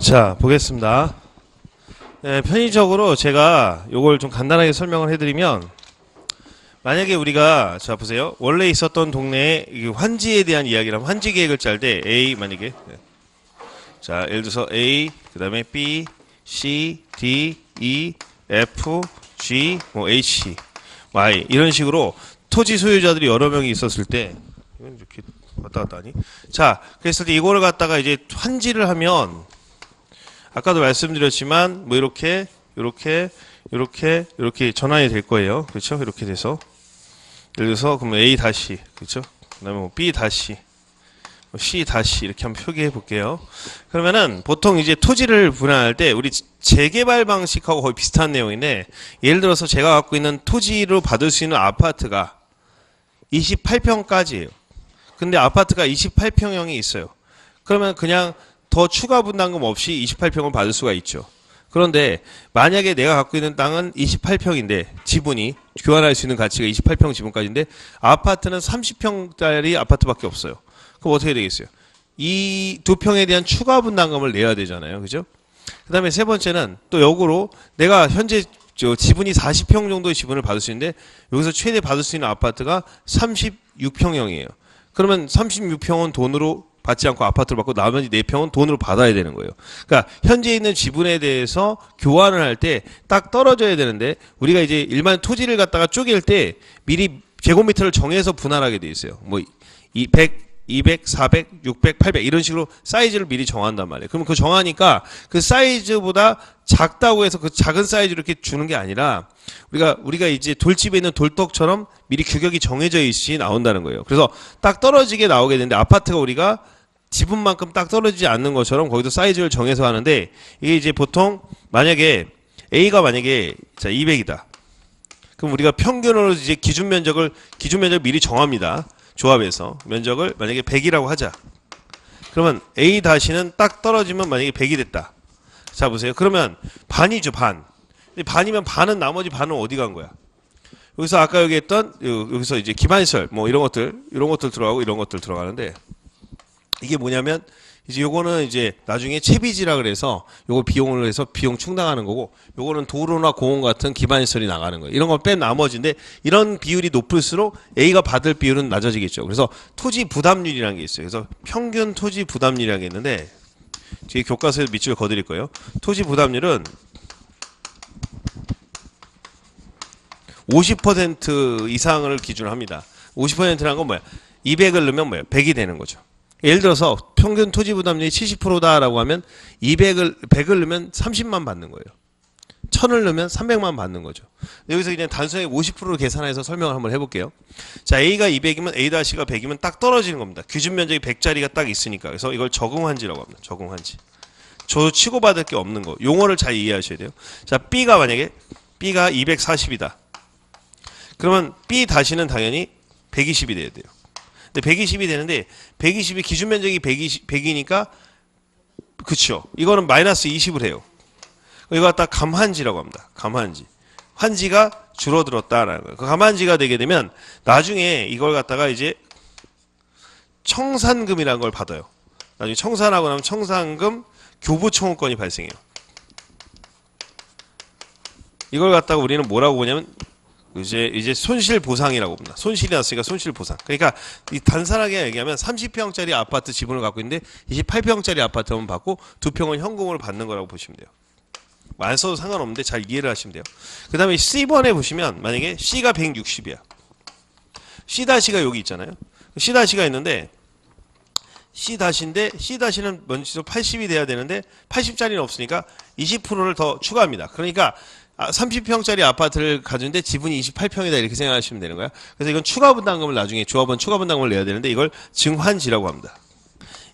자, 보겠습니다. 네, 편의적으로 제가 요걸 좀 간단하게 설명을 해드리면, 만약에 우리가, 자, 보세요. 원래 있었던 동네에 이 환지에 대한 이야기라면 환지 계획을 짤 때 A, 만약에. 자, 예를 들어서 A, 그 다음에 B, C, D, E, F, G, 뭐 H, Y. 이런 식으로 토지 소유자들이 여러 명이 있었을 때, 이건 이렇게 왔다 갔다 하니? 자, 그랬을 때 이거를 갖다가 이제 환지를 하면, 아까도 말씀드렸지만 뭐 이렇게 전환이 될 거예요. 그렇죠? 이렇게 돼서 예를 들어서 그러면 A 다시 그렇죠? 그다음에 뭐 B 다시 뭐 C 다시 이렇게 한번 표기해 볼게요. 그러면은 보통 이제 토지를 분할할 때 우리 재개발 방식하고 거의 비슷한 내용인데 예를 들어서 제가 갖고 있는 토지로 받을 수 있는 아파트가 28평까지예요. 근데 아파트가 28평형이 있어요. 그러면 그냥 더 추가 분담금 없이 28평을 받을 수가 있죠. 그런데 만약에 내가 갖고 있는 땅은 28평인데 지분이 교환할 수 있는 가치가 28평 지분까지인데 아파트는 30평짜리 아파트밖에 없어요. 그럼 어떻게 되겠어요? 이 두 평에 대한 추가 분담금을 내야 되잖아요. 그죠? 그 다음에 세 번째는 또 역으로 내가 현재 지분이 40평 정도의 지분을 받을 수 있는데 여기서 최대 받을 수 있는 아파트가 36평형이에요. 그러면 36평은 돈으로 받지 않고 아파트를 받고 나머지 4평은 돈으로 받아야 되는 거예요. 그러니까 현재 있는 지분에 대해서 교환을 할 때 딱 떨어져야 되는데 우리가 이제 일반 토지를 갖다가 쪼갤 때 미리 제곱미터를 정해서 분할하게 돼 있어요. 뭐 100, 200, 400, 600, 800 이런 식으로 사이즈를 미리 정한단 말이에요. 그러면 그 정하니까 그 사이즈보다 작다고 해서 그 작은 사이즈로 이렇게 주는 게 아니라 우리가 이제 돌집에 있는 돌떡처럼 미리 규격이 정해져 있이 나온다는 거예요. 그래서 딱 떨어지게 나오게 되는데 아파트가 우리가 지분만큼 딱 떨어지지 않는 것처럼 거기도 사이즈를 정해서 하는데 이게 이제 보통 만약에 A가 만약에 자 200이다. 그럼 우리가 평균으로 이제 기준 면적을 미리 정합니다. 조합에서 면적을 만약에 100이라고 하자. 그러면 A 다시는 딱 떨어지면 만약에 100이 됐다. 자 보세요. 그러면 반이죠, 반. 근데 반이면 반은 나머지 반은 어디 간 거야? 여기서 아까 여기 했던 여기서 이제 기반시설 뭐 이런 것들 들어가고 이런 것들 들어가는데 이게 뭐냐면 이제 요거는 이제 나중에 채비지라 그래서 요거 비용을 해서 비용 충당하는 거고 요거는 도로나 공원 같은 기반시설이 나가는 거예요. 이런 걸 뺀 나머지인데 이런 비율이 높을수록 A가 받을 비율은 낮아지겠죠. 그래서 토지 부담률이라는 게 있어요. 그래서 평균 토지 부담률이라는 게 있는데 뒤에 교과서에 밑줄 그어드릴 거예요. 토지 부담률은 50% 이상을 기준으로 합니다. 50%라는 건 뭐야? 200을 넣으면 뭐야? 100이 되는 거죠. 예를 들어서 평균 토지 부담률이 70%다라고 하면 100을 넣으면 30만 받는 거예요. 1000을 넣으면 300만 받는 거죠. 여기서 그냥 단순하게 50%로 계산해서 설명을 한번 해볼게요. 자, A가 200이면 A-가 100이면 딱 떨어지는 겁니다. 기준 면적이 100짜리가 딱 있으니까. 그래서 이걸 적응환지라고 합니다. 적응환지. 저 치고받을 게 없는 거. 용어를 잘 이해하셔야 돼요. 자, B가 만약에 B가 240이다. 그러면 B 다시는 당연히 120이 돼야 돼요. 근데 120이 되는데 120이 기준 면적이 100이니까 그쵸. 이거는 마이너스 20을 해요. 이거 갖다 감환지라고 합니다. 감환지. 환지가 줄어들었다라는 거예요. 그 감환지가 되게 되면 나중에 이걸 갖다가 이제 청산금이라는 걸 받아요. 나중에 청산하고 나면 청산금 교부청구권이 발생해요. 이걸 갖다가 우리는 뭐라고 보냐면 이제 손실 보상이라고 봅니다. 손실이 났으니까 손실 보상. 그러니까 이 단순하게 얘기하면 30평짜리 아파트 지분을 갖고 있는데 28평짜리 아파트만 받고 2평은 현금으로 받는 거라고 보시면 돼요. 안 써도 상관없는데 잘 이해를 하시면 돼요. 그 다음에 C번에 보시면 만약에 C가 160이야. C-가 여기 있잖아요. C-가 있는데 C-인데 C-는 먼저 80이 돼야 되는데 80짜리는 없으니까 20%를 더 추가합니다. 그러니까 30평짜리 아파트를 가지는데 지분이 28평이다 이렇게 생각하시면 되는 거야. 그래서 이건 추가 분담금을 나중에 조합원 추가 분담금을 내야 되는데 이걸 증환지라고 합니다.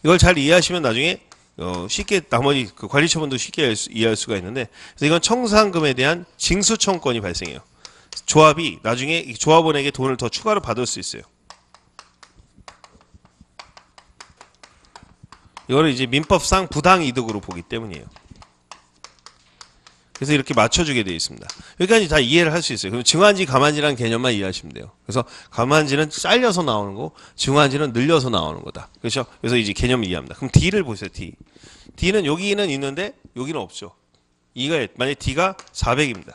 이걸 잘 이해하시면 나중에 쉽게 나머지 그 관리처분도 쉽게 이해할 수가 있는데 그래서 이건 청산금에 대한 징수청구권이 발생해요. 조합이 나중에 조합원에게 돈을 더 추가로 받을 수 있어요. 이거를 이제 민법상 부당이득으로 보기 때문이에요. 그래서 이렇게 맞춰주게 되어 있습니다. 여기까지 다 이해를 할 수 있어요. 그럼 증환지, 가만지라는 개념만 이해하시면 돼요. 그래서 가만지는 잘려서 나오는 거, 증환지는 늘려서 나오는 거다. 그렇죠? 그래서 이제 개념을 이해합니다. 그럼 D를 보세요. D. D는 여기는 있는데 여기는 없죠. 이가 만약 D가 400입니다.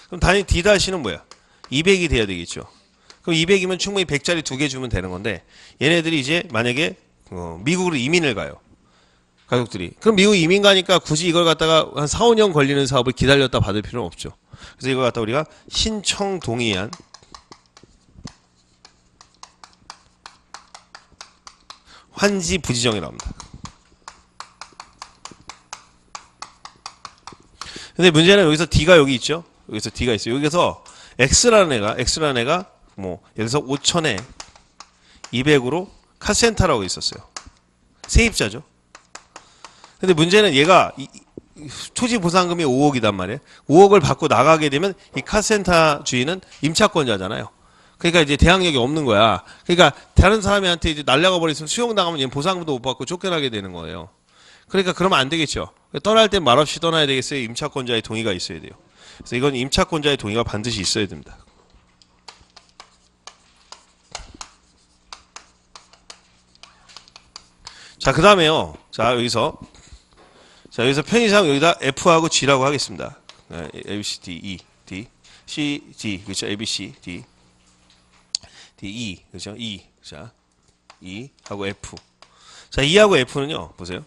그럼 당연히 D-는 뭐야? 200이 돼야 되겠죠. 그럼 200이면 충분히 100짜리 2개 주면 되는 건데 얘네들이 이제 만약에 미국으로 이민을 가요. 가족들이. 그럼 미국 이민 가니까 굳이 이걸 갖다가 한 4, 5년 걸리는 사업을 기다렸다 받을 필요는 없죠. 그래서 이걸 갖다 우리가 신청 동의안 환지 부지정이라고 합니다. 근데 문제는 여기서 D가 여기 있죠. 여기서 D가 있어요. 여기서 X라는 애가 뭐 여기서 5천에 200으로 카센터라고 있었어요. 세입자죠. 근데 문제는 얘가 토지 보상금이 5억이단 말이에요. 5억을 받고 나가게 되면 이 카센터 주인은 임차권자잖아요. 그러니까 이제 대항력이 없는 거야. 그러니까 다른 사람한테 이제 날려가 버리면 수용당하면 얘는 보상금도 못 받고 쫓겨나게 되는 거예요. 그러니까 그러면 안 되겠죠. 떠날 땐 말없이 떠나야 되겠어요. 임차권자의 동의가 있어야 돼요. 그래서 이건 임차권자의 동의가 반드시 있어야 됩니다. 자, 그 다음에요. 자, 여기서 편의상 여기다 F하고 G라고 하겠습니다. A, B, C, D, E, D, C, D, 그렇죠? A, B, C, D, D, E, 그렇죠? E, 자, E 하고 F. 자, E하고 F는요, 보세요.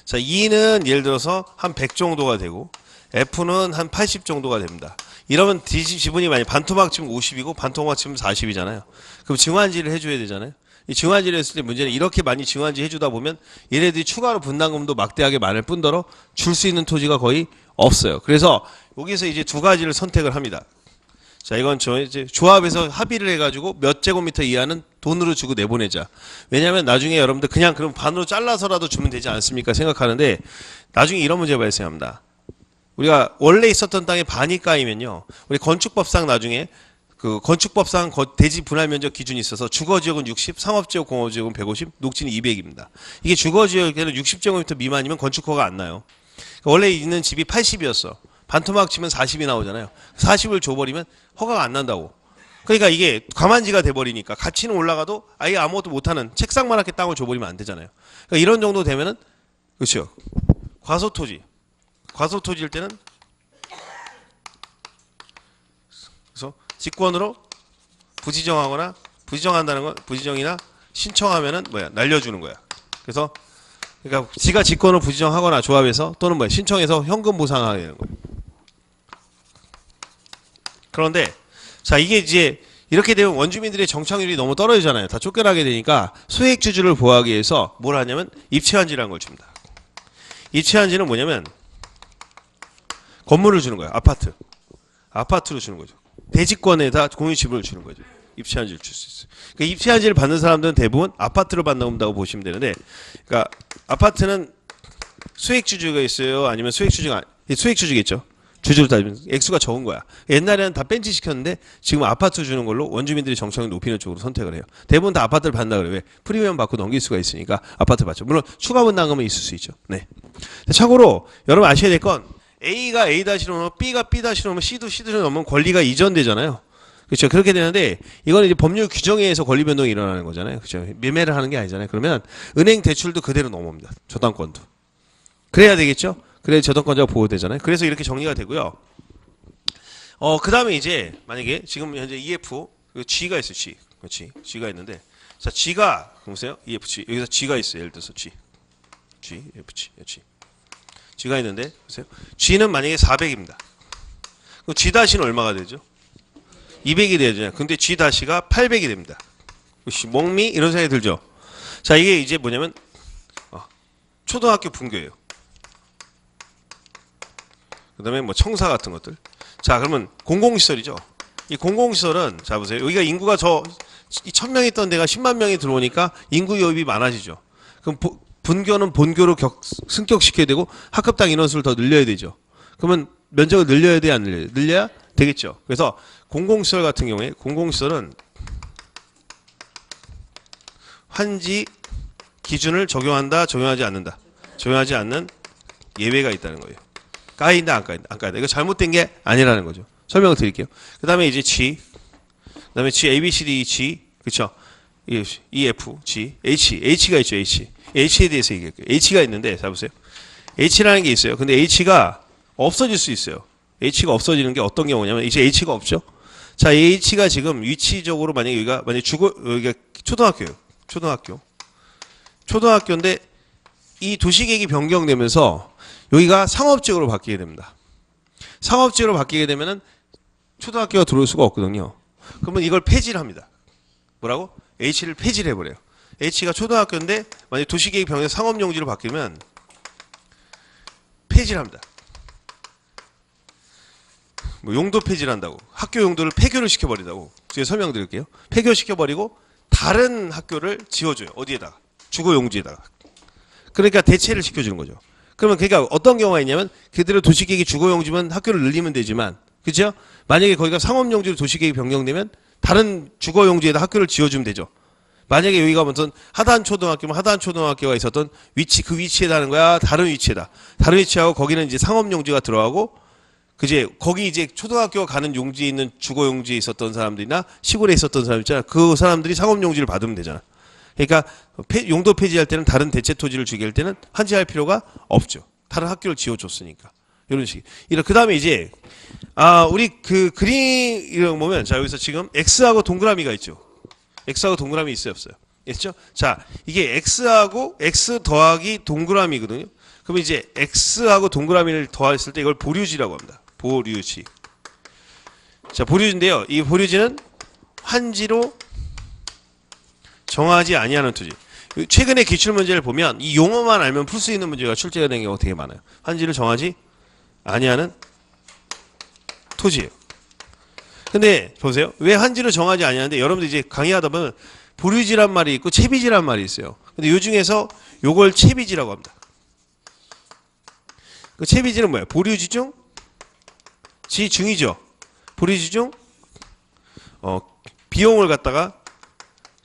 자, E는 예를 들어서 한 100 정도가 되고, F는 한 80 정도가 됩니다. 이러면 D 지분이 만약 반토막 치면 50이고, 반토막 치면 40이잖아요. 그럼 증환지를 해줘야 되잖아요. 이 증환지를 했을 때 문제는 이렇게 많이 증환지 해주다 보면 얘네들이 추가로 분담금도 막대하게 많을 뿐더러 줄 수 있는 토지가 거의 없어요. 그래서 여기서 이제 두 가지를 선택을 합니다. 자, 이건 이제 조합에서 합의를 해가지고 몇 제곱미터 이하는 돈으로 주고 내보내자. 왜냐하면 나중에 여러분들 그냥 그럼 반으로 잘라서라도 주면 되지 않습니까? 생각하는데 나중에 이런 문제가 발생합니다. 우리가 원래 있었던 땅에 반이 까이면요. 우리 건축법상 나중에 그 건축법상 대지 분할 면적 기준이 있어서 주거지역은 60, 상업지역, 공업지역은 150, 녹지는 200입니다. 이게 주거지역에는 60제곱미터 미만이면 건축허가 안 나요. 그러니까 원래 있는 집이 80이었어. 반토막 치면 40이 나오잖아요. 40을 줘버리면 허가가 안 난다고. 그러니까 이게 과만지가 돼버리니까 가치는 올라가도 아예 아무것도 못하는 책상만하게 땅을 줘버리면 안 되잖아요. 그러니까 이런 정도 되면은 그렇죠. 과소토지일 때는 그래서 직권으로 부지정하거나 부지정한다는 건 부지정이나 신청하면은 뭐야 날려주는 거야. 그래서 그러니까 지가 직권으로 부지정하거나 조합해서 또는 뭐야 신청해서 현금 보상하게 되는 거예요. 그런데 자 이게 이제 이렇게 되면 원주민들의 정착률이 너무 떨어지잖아요. 다 쫓겨나게 되니까 소액주주를 보호하기 위해서 뭘 하냐면 입체한지라는 걸 줍니다. 입체한지는 뭐냐면 건물을 주는 거예요. 아파트로 주는 거죠. 대지권에다 공유지분을 주는 거죠. 입체한지를 줄 수 있어요. 그러니까 입체한지를 받는 사람들은 대부분 아파트를 받는다고 보시면 되는데, 그러니까 아파트는 수액주주가 있어요. 아니면 수액주주겠죠. 주주로 따지면 액수가 적은 거야. 옛날에는 다 벤치 시켰는데 지금 아파트 주는 걸로 원주민들이 정착을 높이는 쪽으로 선택을 해요. 대부분 다 아파트를 받는다 그래요. 왜? 프리미엄 받고 넘길 수가 있으니까 아파트 받죠. 물론 추가 분담금은 있을 수 있죠. 네. 참고로 여러분 아셔야 될 건 A가 A-로 넘으면 B가 B-로 넘으면 C도 C-로 넘으면 권리가 이전되잖아요. 그렇죠. 그렇게 되는데 이거는 이제 법률 규정에 의해서 권리 변동이 일어나는 거잖아요. 그렇죠. 매매를 하는 게 아니잖아요. 그러면 은행 대출도 그대로 넘어옵니다. 저당권도. 그래야 되겠죠. 그래야 저당권자가 보호되잖아요. 그래서 이렇게 정리가 되고요. 그 다음에 이제 만약에 지금 현재 EF G가 있어요. G. 그렇지. G가 있는데 자 G가 보세요. EFG 여기서 G가 있어요. 예를 들어서 G, EFG, G가 있는데 보세요. G는 만약에 400입니다. 그럼 G-는 얼마가 되죠? 200이 되죠. 근데 G-가 800이 됩니다. 멍미 이런 생각이 들죠. 자 이게 이제 뭐냐면 초등학교 분교예요. 그 다음에 뭐 청사 같은 것들. 자 그러면 공공시설이죠. 이 공공시설은 자 보세요. 여기가 인구가 1000명 있던 데가 10만 명이 들어오니까 인구 유입이 많아지죠. 그럼 분교는 본교로 승격시켜야 되고 학급당 인원수를 더 늘려야 되죠. 그러면 면적을 늘려야 돼, 안 늘려야 돼? 늘려야 되겠죠. 그래서 공공시설 같은 경우에 공공시설은 환지 기준을 적용한다, 적용하지 않는다. 적용하지 않는 예외가 있다는 거예요. 까인다 안 까인다 안 까인다. 이거 잘못된 게 아니라는 거죠. 설명을 드릴게요. 그 다음에 이제 G, 그 다음에 G, A, B, C, D, G, 그쵸? E, F, G, H, H가 있죠, H. H에 대해서 얘기할게요. H가 있는데, 자 보세요. H라는 게 있어요. 근데 H가 없어질 수 있어요. H가 없어지는 게 어떤 경우냐면, 이제 H가 없죠? 자, H가 지금 위치적으로 만약에 여기가 초등학교예요. 초등학교인데, 이 도시계획이 변경되면서, 여기가 상업지역으로 바뀌게 됩니다. 상업지역으로 바뀌게 되면은, 초등학교가 들어올 수가 없거든요. 그러면 이걸 폐지를 합니다. 뭐라고? H를 폐지를 해버려요. H가 초등학교인데 만약 도시계획 병역 상업용지로 바뀌면 폐지를 합니다. 뭐 용도 폐지를 한다고. 학교 용도를 폐교를 시켜버린다고. 제가 설명드릴게요. 폐교시켜버리고 다른 학교를 지어줘요. 어디에다가? 주거용지에다가. 그러니까 대체를 시켜주는 거죠. 그러면 그러니까 어떤 경우가 있냐면 그대로 도시계획이 주거용지면 학교를 늘리면 되지만 그죠? 만약에 거기가 상업용지로 도시계획이 변경되면 다른 주거용지에다 학교를 지어주면 되죠. 만약에 여기가 무슨 하단초등학교면 하단초등학교가 있었던 위치, 그 위치에다 하는 거야? 다른 위치에다. 다른 위치하고 거기는 이제 상업용지가 들어가고, 그제 거기 이제 초등학교가 가는 용지에 있는 주거용지에 있었던 사람들이나 시골에 있었던 사람 있잖아. 그 사람들이 상업용지를 받으면 되잖아. 그러니까 용도 폐지할 때는 다른 대체 토지를 주게 할 때는 환지할 필요가 없죠. 다른 학교를 지어줬으니까. 이런 식. 그 다음에 이제, 우리 그 그림을 보면, 자, 여기서 지금 X하고 동그라미가 있죠. X하고 동그라미 있어요, 없어요? 있죠? 자, 이게 X하고 X 더하기 동그라미거든요. 그러면 이제 X하고 동그라미를 더했을 때 이걸 보류지라고 합니다. 보류지. 자, 보류지인데요. 이 보류지는 환지로 정하지 아니하는 토지. 최근에 기출문제를 보면 이 용어만 알면 풀 수 있는 문제가 출제가 된 경우가 되게 많아요. 환지를 정하지 아니하는 토지예요. 근데 보세요. 왜 환지를 정하지 아니하는데 여러분들 이제 강의하다 보면 보류지란 말이 있고 채비지란 말이 있어요. 근데 요 중에서 요걸 채비지라고 합니다. 그 채비지는 뭐예요? 보류지 중 지중이죠. 보류지 중 비용을 갖다가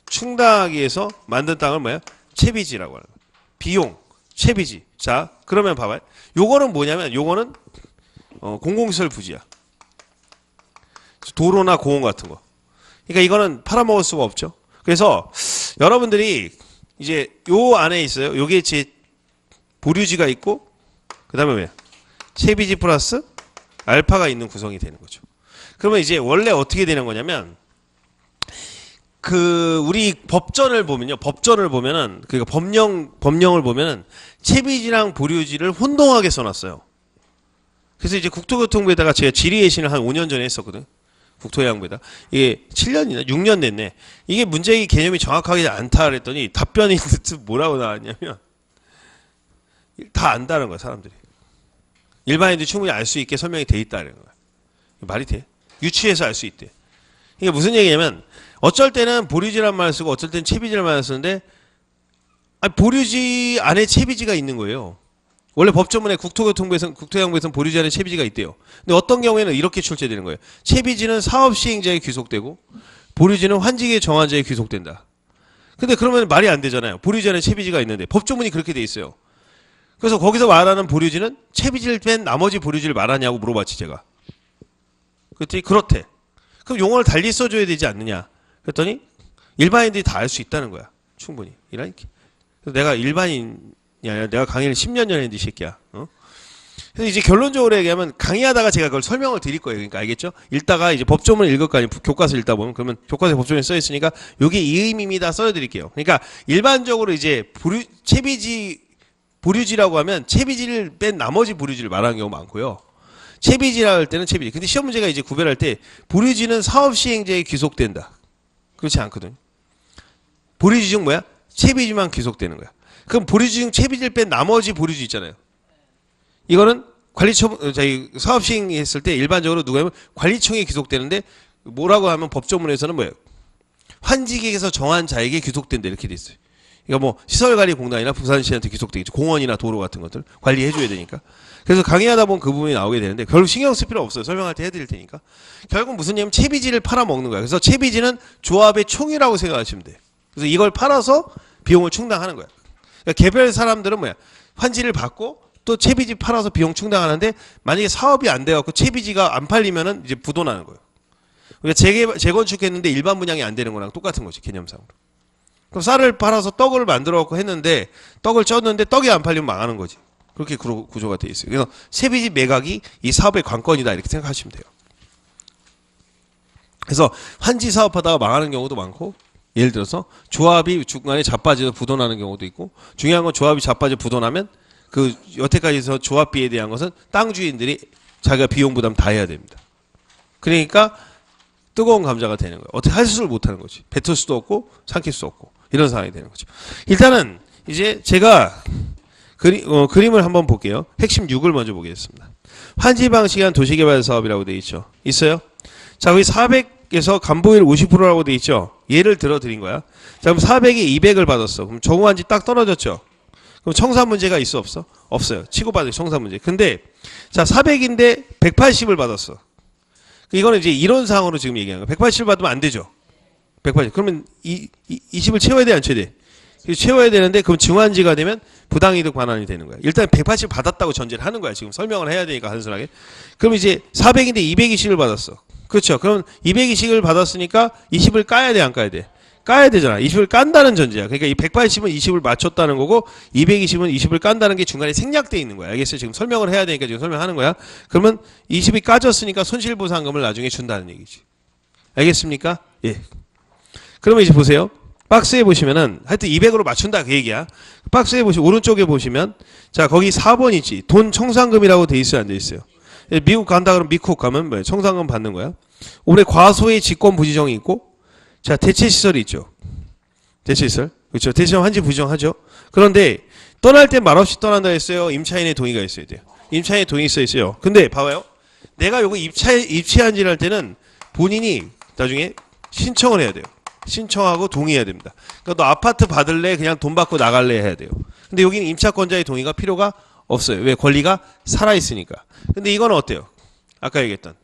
충당하기 위해서 만든 땅을 뭐예요? 채비지라고 하는 거예요. 비용, 채비지. 자, 그러면 봐봐요. 요거는 뭐냐면 요거는 공공시설 부지야. 도로나 공원 같은 거. 그러니까 이거는 팔아먹을 수가 없죠. 그래서 여러분들이 이제 요 안에 있어요. 요게 제 보류지가 있고 그 다음에 뭐야? 채비지 플러스 알파가 있는 구성이 되는 거죠. 그러면 이제 원래 어떻게 되는 거냐면 우리 법전을 보면요. 법전을 보면은 그러니까 법령을 보면은 채비지랑 보류지를 혼동하게 써놨어요. 그래서 이제 국토교통부에다가 제가 질의예신을 한 5년 전에 했었거든. 국토해양부에다. 이게 7년이나 6년 됐네. 이게 문제의 개념이 정확하지 않다 그랬더니 답변이 뭐라고 나왔냐면 다 안다는 거야, 사람들이. 일반인들이 충분히 알 수 있게 설명이 돼 있다는 거야. 말이 돼? 유추해서 알 수 있대. 이게 무슨 얘기냐면 어쩔 때는 보류지란 말을 쓰고 어쩔 때는 채비지란 말을 쓰는데 보류지 안에 채비지가 있는 거예요. 원래 법조문에 국토해양부에서는 보류지 안에 채비지가 있대요. 근데 어떤 경우에는 이렇게 출제되는 거예요. 채비지는 사업시행자에 귀속되고 보류지는 환지기에 정한자에 귀속된다. 근데 그러면 말이 안 되잖아요. 보류지 안에 채비지가 있는데 법조문이 그렇게 돼 있어요. 그래서 거기서 말하는 보류지는 채비지를 뺀 나머지 보류지를 말하냐고 물어봤지 제가. 그랬더니 그렇대. 그럼 용어를 달리 써줘야 되지 않느냐. 그랬더니 일반인들이 다 알 수 있다는 거야. 충분히. 이라니까. 내가 일반인이 아니라 내가 강의를 10년 전에 했는데 이 새끼야. 그래서 이제 결론적으로 얘기하면 강의하다가 제가 그걸 설명을 드릴 거예요. 그러니까 알겠죠? 읽다가 이제 법조문을 읽을 거 아니에요. 교과서 읽다 보면 그러면 교과서에 법조문이 써 있으니까 요게 이 의미입니다. 써드릴게요. 그러니까 일반적으로 이제 보류지라고 하면 채비지를 뺀 나머지 보류지를 말하는 경우가 많고요. 채비지라 할 때는 채비지. 근데 시험 문제가 이제 구별할 때 보류지는 사업시행자에 귀속된다. 그렇지 않거든. 보류지 중 뭐야? 채비지만 귀속되는 거야. 그럼 보류지 중 채비지를 뺀 나머지 보류지 있잖아요. 이거는 저희 사업시행 했을 때 일반적으로 누가 하면 관리청에 귀속되는데 뭐라고 하면 법조문에서는 뭐예요? 환지기에서 정한 자에게 귀속된다 이렇게 돼 있어요. 그러니까 뭐 시설관리공단이나 부산시한테 귀속되겠죠. 공원이나 도로 같은 것들 관리해줘야 되니까. 그래서 강의하다 보면 그 부분이 나오게 되는데 결국 신경 쓸 필요 없어요. 설명할 때 해드릴 테니까. 결국 무슨 얘기냐면 채비지를 팔아먹는 거야. 그래서 채비지는 조합의 총이라고 생각하시면 돼요. 그래서 이걸 팔아서 비용을 충당하는 거야. 그러니까 개별 사람들은 뭐야? 환지를 받고 또 채비지 팔아서 비용 충당하는데 만약에 사업이 안 돼갖고 채비지가 안 팔리면은 이제 부도나는 거예요. 우리가 재건축했는데 일반 분양이 안 되는 거랑 똑같은 거지, 개념상으로. 그럼 쌀을 팔아서 떡을 만들어갖고 했는데 떡을 쪘는데 떡이 안 팔리면 망하는 거지. 그렇게 구조가 돼 있어요. 그래서 채비지 매각이 이 사업의 관건이다 이렇게 생각하시면 돼요. 그래서 환지 사업하다가 망하는 경우도 많고, 예를 들어서 조합이 중간에 자빠져서 부도나는 경우도 있고, 중요한 건 조합이 자빠져 부도나면 그 여태까지서 조합비에 대한 것은 땅 주인들이 자기가 비용 부담 다 해야 됩니다. 그러니까 뜨거운 감자가 되는 거예요. 어떻게 할 수를 못 하는 거지. 뱉을 수도 없고 삼킬 수 없고 이런 상황이 되는 거죠. 일단은 이제 제가 그림을 한번 볼게요. 핵심 6을 먼저 보겠습니다. 환지 방식한 도시개발 사업이라고 되어 있죠. 있어요? 자, 여기 400에서 간보일 50%라고 되어 있죠. 예를 들어 드린 거야. 자, 그럼 400이 200을 받았어. 그럼 정우환지 딱 떨어졌죠. 그럼 청산 문제가 있어 없어? 없어요. 치고받은 청산 문제. 근데 자, 400인데 180을 받았어. 이거는 이제 이론상으로 지금 얘기하는 거야. 180을 받으면 안 되죠. 180. 그러면 20을 채워야 돼, 안 채워야 돼? 채워야 되는데 그럼 증환지가 되면 부당이득 반환이 되는 거야. 일단 180 받았다고 전제를 하는 거야. 지금 설명을 해야 되니까 단순하게. 그럼 이제 400인데 220을 받았어. 그렇죠. 그럼 220을 받았으니까 20을 까야 돼, 안 까야 돼? 까야 되잖아. 20을 깐다는 전제야. 그러니까 이 180은 20을 맞췄다는 거고 220은 20을 깐다는 게 중간에 생략되어 있는 거야. 알겠어요? 지금 설명을 해야 되니까 지금 설명하는 거야. 그러면 20이 까졌으니까 손실보상금을 나중에 준다는 얘기지. 알겠습니까? 예. 그러면 이제 보세요. 박스에 보시면은 하여튼 200으로 맞춘다 그 얘기야. 박스에 보시면 오른쪽에 보시면 자, 거기 4번 있지. 돈 청산금이라고 돼 있어요, 안 돼 있어요? 미국 간다 그러면 미국 가면 뭐야? 청산금 받는 거야. 올해 과소의 직권 부지정이 있고, 자, 대체시설이 있죠. 대체시설. 그렇죠. 대체시설 환지 부지정하죠. 그런데 떠날 때 말없이 떠난다 했어요. 임차인의 동의가 있어야 돼요. 임차인의 동의 있어요. 근데 봐봐요. 내가 요거 입체한지를 할 때는 본인이 나중에 신청을 해야 돼요. 신청하고 동의해야 됩니다. 그러니까 너 아파트 받을래? 그냥 돈 받고 나갈래? 해야 돼요. 근데 여기는 임차권자의 동의가 필요가 없어요. 왜? 권리가 살아있으니까. 근데 이건 어때요? 아까 얘기했던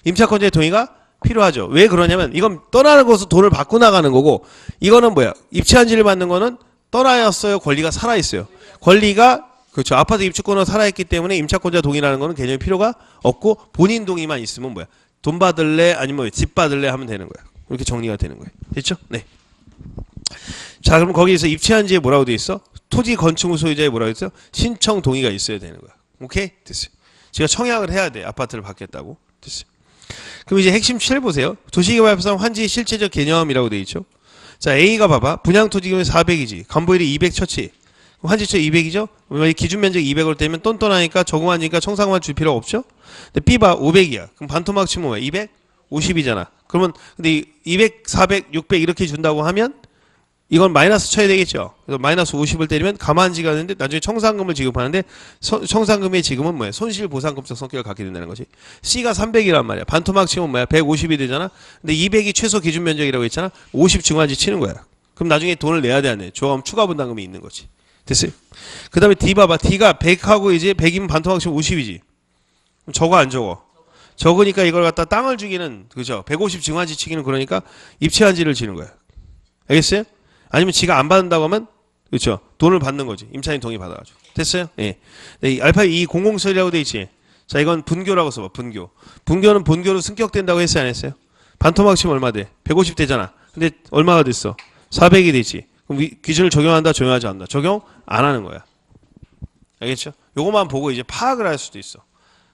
임차권자의 동의가 필요하죠. 왜 그러냐면 이건 떠나는 것은 돈을 받고 나가는 거고, 이거는 뭐야? 입체한지를 받는 거는 떠나였어요. 권리가 살아있어요. 권리가 그렇죠. 아파트 입주권은 살아있기 때문에 임차권자 동의라는 거는 개념이 필요가 없고, 본인 동의만 있으면 뭐야? 돈 받을래? 아니면 집 받을래? 하면 되는 거야. 이렇게 정리가 되는 거예요. 됐죠? 네. 자, 그럼 거기에서 입체한지에 뭐라고 돼 있어? 토지 건축물 소유자에 뭐라고 있어요? 신청 동의가 있어야 되는 거야. 오케이? 됐어요. 제가 청약을 해야 돼. 아파트를 받겠다고. 됐어요. 그럼 이제 핵심 7 보세요. 도시개발법상 환지의 실체적 개념이라고 돼 있죠. 자, A가 봐봐. 분양토지금이 400이지. 간보일이 200 쳤지. 그럼 환지처 200이죠? 기준 면적 200으로 되면 똔똔하니까 적응하니까 청산금만 줄 필요가 없죠? 근데 B 봐. 500이야. 그럼 반토막 치면 뭐야? 250이잖아. 그러면 근데 200, 400, 600 이렇게 준다고 하면 이건 마이너스 쳐야 되겠죠. 그래서 마이너스 50을 때리면 가만지가 되는데 나중에 청산금을 지급하는데 청산금의 지금은 뭐야? 손실보상금적 성격을 갖게 된다는 거지. C가 300이란 말이야. 반토막 치면 뭐야? 150이 되잖아. 근데 200이 최소 기준 면적이라고 했잖아. 50 증환지 치는 거야. 그럼 나중에 돈을 내야 돼, 안 돼? 조합 추가 분담금이 있는 거지. 됐어요? 그 다음에 D 봐봐. D가 100하고 이제 100이면 반토막 치면 50이지. 그럼 적어 안 적어? 적으니까 이걸 갖다 땅을 주기는, 그죠? 150 증환지 치기는 그러니까 입체한지를 지는 거야. 알겠어요? 아니면 지가 안 받는다고 하면, 그렇죠? 돈을 받는 거지. 임차인 동의 받아가지고. 됐어요? 예. 네, 알파 2 공공설이라고 돼 있지. 자, 이건 분교라고 써봐. 분교. 분교는 본교로 승격된다고 했어요, 안 했어요? 반토막 치면 얼마 돼? 150 되잖아. 근데 얼마가 됐어? 400이 되지. 그럼 기준을 적용한다, 적용하지 않는다? 적용 안 하는 거야. 알겠죠? 요거만 보고 이제 파악을 할 수도 있어.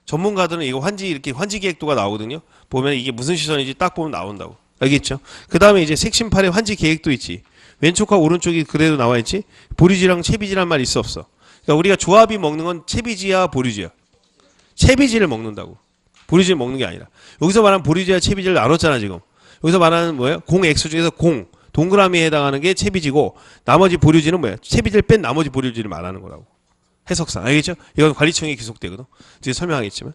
전문가들은 이거 이렇게 환지 계획도가 나오거든요. 보면 이게 무슨 시설인지 딱 보면 나온다고. 알겠죠? 그 다음에 이제 섹션 8에 환지 계획도 있지. 왼쪽과 오른쪽이 그대로 나와 있지. 보류지랑 채비지란 말 있어 없어? 그러니까 우리가 조합이 먹는 건 채비지야, 보류지야? 채비지를 먹는다고. 보류지를 먹는 게 아니라. 여기서 말하는 보류지와 채비지를 나눴잖아 지금. 여기서 말하는 뭐예요? 공액수 중에서 동그라미에 해당하는 게 채비지고, 나머지 보류지는 뭐야? 채비지를 뺀 나머지 보류지를 말하는 거라고. 해석상. 알겠죠? 이건 관리청에 기속되거든. 뒤에 설명하겠지만.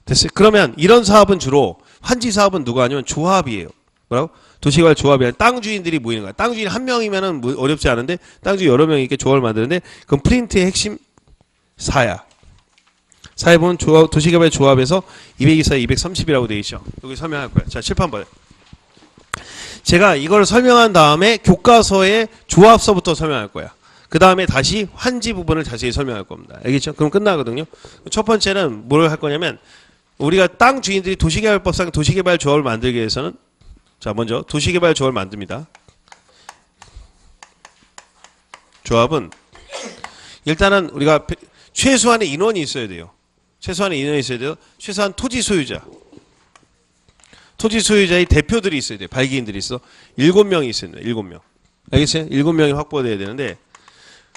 됐어요? 그러면 이런 사업은 주로 환지 사업은 누가 하냐면 조합이에요. 뭐라고? 도시개발 조합이 아니라 땅 주인들이 모이는 거야. 땅 주인 한 명이면은 어렵지 않은데 땅 주인 여러 명이 이렇게 조합을 만드는데, 그건 프린트의 핵심 4야. 4에 보면 도시개발 조합에서 224, 230이라고 되어 있죠. 여기 설명할 거야. 자, 칠판 봐요. 제가 이걸 설명한 다음에 교과서의 조합서부터 설명할 거야. 그 다음에 다시 환지 부분을 자세히 설명할 겁니다. 알겠죠? 그럼 끝나거든요. 첫 번째는 뭘 할 거냐면 우리가 땅 주인들이 도시개발법상 도시개발 조합을 만들기 위해서는 자 먼저 도시개발 조합을 만듭니다. 조합은 일단은 우리가 최소한의 인원이 있어야 돼요. 최소한의 인원이 있어야 돼요. 최소한 토지 소유자. 토지 소유자의 대표들이 있어야 돼요. 발기인들이 있어. 7명이 있어야 돼요. 7명. 알겠어요? 7명이 확보돼야 되는데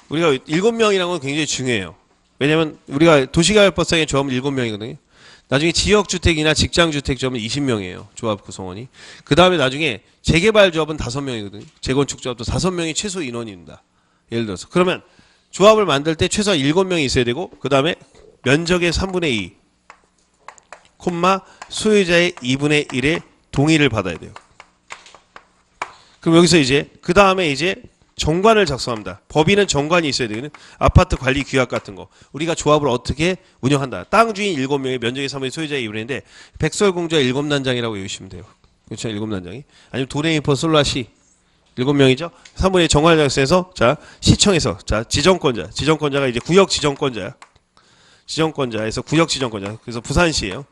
우리가 7명이라는 건 굉장히 중요해요. 왜냐면 우리가 도시개발법상의 조합은 7명이거든요. 나중에 지역주택이나 직장주택 조합은 20명이에요. 조합 구성원이. 그 다음에 나중에 재개발 조합은 5명이거든요. 재건축 조합도 5명이 최소 인원입니다. 예를 들어서. 그러면 조합을 만들 때 최소 7명이 있어야 되고 그 다음에 면적의 3분의 2 콤마 소유자의 2분의 1의 동의를 받아야 돼요. 그럼 여기서 이제 그 다음에 이제 정관을 작성합니다. 법인은 정관이 있어야 되거든요. 아파트 관리 규약 같은 거. 우리가 조합을 어떻게 운영한다. 땅 주인 7명의 면적의 3분의 소유자의 2분의 1인데 백설공주와 7난장이라고 외우시면 돼요. 그렇죠? 7난장이. 아니면 도레미퍼 솔라시 7명이죠. 3분의 정관을 작성해서 자 시청에서 자 지정권자가 이제 구역 지정권자야. 지정권자에서 구역 지정권자. 그래서 부산시예요.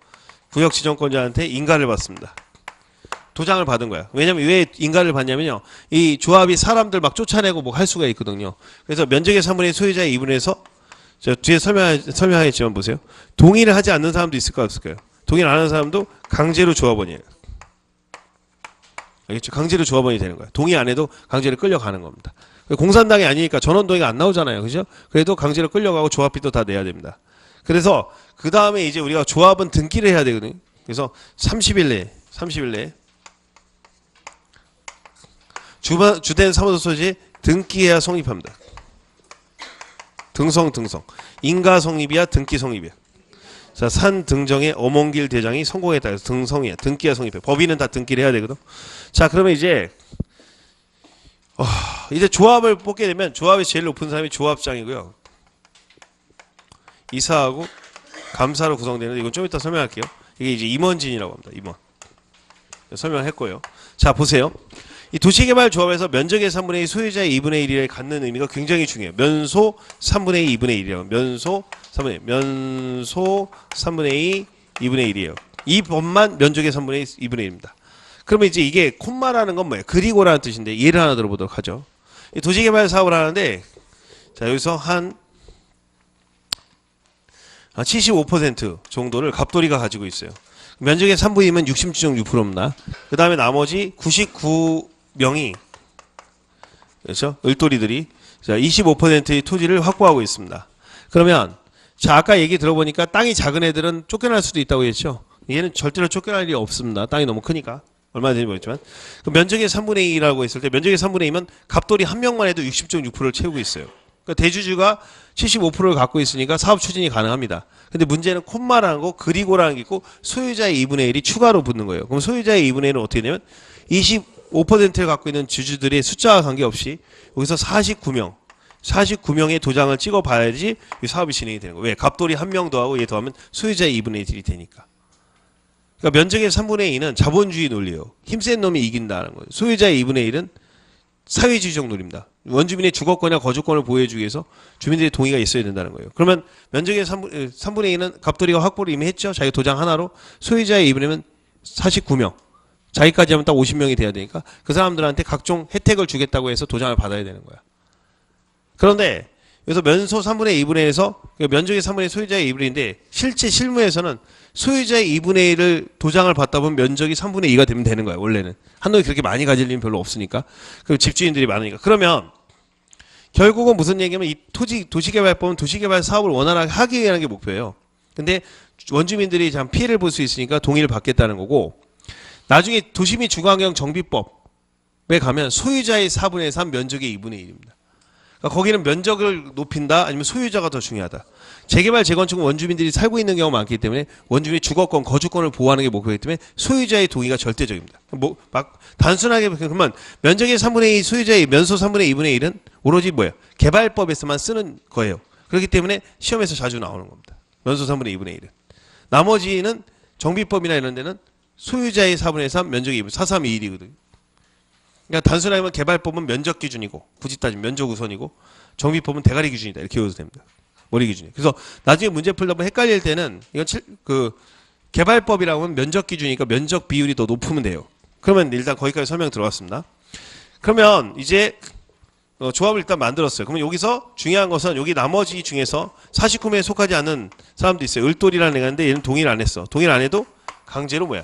구역 지정권자한테 인가를 받습니다. 도장을 받은 거야. 왜냐면 왜 인가를 받냐면요. 이 조합이 사람들 막 쫓아내고 뭐 할 수가 있거든요. 그래서 면적의 3분의 소유자의 2분에서 저 뒤에 설명하겠지만 보세요. 동의를 하지 않는 사람도 있을까 없을까요? 동의를 안 하는 사람도 강제로 조합원이에요. 알겠죠? 강제로 조합원이 되는 거야. 동의 안 해도 강제로 끌려가는 겁니다. 공산당이 아니니까 전원동의가 안 나오잖아요. 그죠? 그래도 강제로 끌려가고 조합비도 다 내야 됩니다. 그래서 그 다음에 이제 우리가 조합은 등기를 해야 되거든요. 그래서 30일 내에 주된 사무소 소지 등기해야 성립합니다. 등성. 인가 성립이야 등기 성립이야. 자, 산 등정의 어몽길 대장이 성공했다. 해서 등성이야. 등기해야 성립해. 법인은 다 등기를 해야 되거든. 자, 그러면 이제 조합을 뽑게 되면 조합이 제일 높은 사람이 조합장이고요. 이사하고 감사로 구성되는데 이건 좀 이따 설명할게요. 이게 이제 임원진이라고 합니다. 임원. 설명했고요. 자, 보세요. 이 도시개발조합에서 면적의 3분의 2 소유자의 2분의 1을 갖는 의미가 굉장히 중요해요. 면소 3분의 2 2분의 1이에요. 면소 3분의 2 2분의 1이에요. 이 법만 면적의 3분의 2 2분의 1입니다. 그러면 이제 이게 콤마라는 건 뭐예요? 그리고라는 뜻인데 예를 하나 들어보도록 하죠. 이 도시개발 사업을 하는데 자 여기서 한 75% 정도를 갑돌이가 가지고 있어요. 면적의 3분이면 66.6%입니다. 그 다음에 나머지 99명이 그렇죠? 을돌이들이 자 25%의 토지를 확보하고 있습니다. 그러면 자 아까 얘기 들어보니까 땅이 작은 애들은 쫓겨날 수도 있다고 했죠. 얘는 절대로 쫓겨날 일이 없습니다. 땅이 너무 크니까. 얼마나 되는지 모르겠지만 그 면적의 3분의 2라고 했을 때 면적의 3분의 2면 갑돌이 한 명만 해도 60.6%를 채우고 있어요. 그러니까 대주주가 75%를 갖고 있으니까 사업 추진이 가능합니다. 근데 문제는 콤마라는 거 그리고라는 게 있고 소유자의 2분의 1이 추가로 붙는 거예요. 그럼 소유자의 2분의 1은 어떻게 되면 25%를 갖고 있는 주주들의 숫자와 관계없이 여기서 49명의 도장을 찍어 봐야지 이 사업이 진행이 되는 거예요. 왜? 갑돌이 한 명 더하고 얘 더하면 소유자의 2분의 1이 되니까. 그러니까 면적의 3분의 2는 자본주의 논리예요. 힘센 놈이 이긴다는 거예요. 소유자의 2분의 1은 사회주의적 논리입니다. 원주민의 주거권이나 거주권을 보호해주기 위해서 주민들의 동의가 있어야 된다는 거예요. 그러면 면적의 3분의 2는 갑돌이가 확보를 이미 했죠. 자기 도장 하나로. 소유자의 2분의 1은 49명. 자기까지 하면 딱 50명이 돼야 되니까 그 사람들한테 각종 혜택을 주겠다고 해서 도장을 받아야 되는 거야. 그런데 여기서 면소 3분의 2분의 1에서 면적의 3분의 1 소유자의 2분의 1인데 실제 실무에서는 소유자의 2분의 1을 도장을 받다 보면 면적이 3분의 2가 되면 되는 거야. 원래는. 한동이 그렇게 많이 가질 일은 별로 없으니까. 그리고 집주인들이 많으니까. 그러면 결국은 무슨 얘기냐면 이 도시개발법은 도시개발 사업을 원활하게 하기 위한 게 목표예요. 근데 원주민들이 참 피해를 볼 수 있으니까 동의를 받겠다는 거고 나중에 도시 및 주거환경 정비법에 가면 소유자의 4분의 3 면적의 2분의 1입니다. 그러니까 거기는 면적을 높인다 아니면 소유자가 더 중요하다. 재개발 재건축은 원주민들이 살고 있는 경우가 많기 때문에 원주민의 주거권 거주권을 보호하는 게 목표이기 때문에 소유자의 동의가 절대적입니다. 뭐 막 단순하게 그러면 면적의 3분의 2 소유자의 면소 3분의 2분의 1은 오로지 뭐예요? 개발법에서만 쓰는 거예요. 그렇기 때문에 시험에서 자주 나오는 겁니다. 면소 3분의 2분의 1은. 나머지는 정비법이나 이런 데는 소유자의 4분의 3 면적의 2분의 432일이거든요. 그러니까 단순하게 보면 개발법은 면적 기준이고 굳이 따지면 면적 우선이고 정비법은 대가리 기준이다. 이렇게 외워도 됩니다. 머리 기준이. 그래서 나중에 문제 풀다 보면 헷갈릴 때는 이건 개발법이라고 하면 면적 기준이니까 면적 비율이 더 높으면 돼요. 그러면 일단 거기까지 설명 들어갔습니다. 그러면 이제 조합을 일단 만들었어요. 그러면 여기서 중요한 것은 여기 나머지 중에서 49매에 속하지 않는 사람도 있어요. 을돌이라는 애가 있는데 얘는 동의를 안 했어. 동의를 안 해도 강제로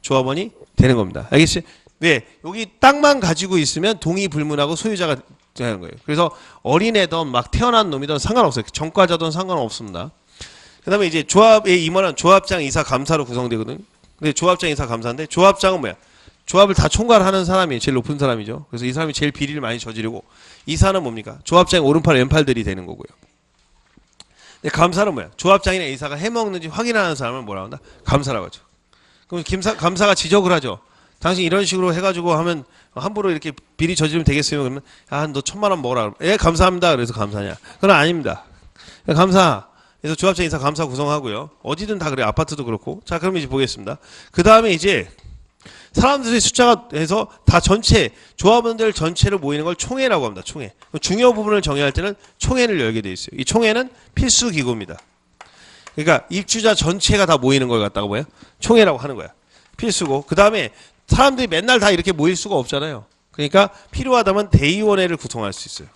조합원이 되는 겁니다. 알겠지? 왜? 여기 땅만 가지고 있으면 동의 불문하고 소유자가 되는 거예요. 그래서 어린애든 막 태어난 놈이든 상관없어요. 전과자든 상관없습니다. 그 다음에 이제 조합의 임원은 조합장, 이사, 감사로 구성되거든요. 근데 조합장, 이사, 감사인데 조합장은 조합을 다 총괄하는 사람이 제일 높은 사람이죠. 그래서 이 사람이 제일 비리를 많이 저지르고 이사는 뭡니까? 조합장의 오른팔, 왼팔들이 되는 거고요. 근데 감사는 조합장이나 이사가 해먹는지 확인하는 사람을 뭐라고 한다? 감사라고 하죠. 그럼 감사가 지적을 하죠. 당신 이런 식으로 해가지고 하면 함부로 이렇게 비리 저지르면 되겠어요? 그러면 너 1,000,000원 먹어라. 예, 감사합니다. 그래서 감사냐? 그건 아닙니다. 감사. 그래서 조합장, 이사, 감사 구성하고요. 어디든 다 그래요. 아파트도 그렇고. 자, 그럼 이제 보겠습니다. 그 다음에 이제 사람들의 숫자가 해서 다 전체 조합원들 전체를 모이는 걸 총회라고 합니다. 총회. 중요 부분을 정의할 때는 총회를 열게 돼 있어요. 이 총회는 필수 기구입니다. 그러니까 입주자 전체가 다 모이는 걸 갖다가 총회라고 하는 거야. 필수고. 그 다음에 사람들이 맨날 다 이렇게 모일 수가 없잖아요. 그러니까 필요하다면 대의원회를 구성할 수 있어요.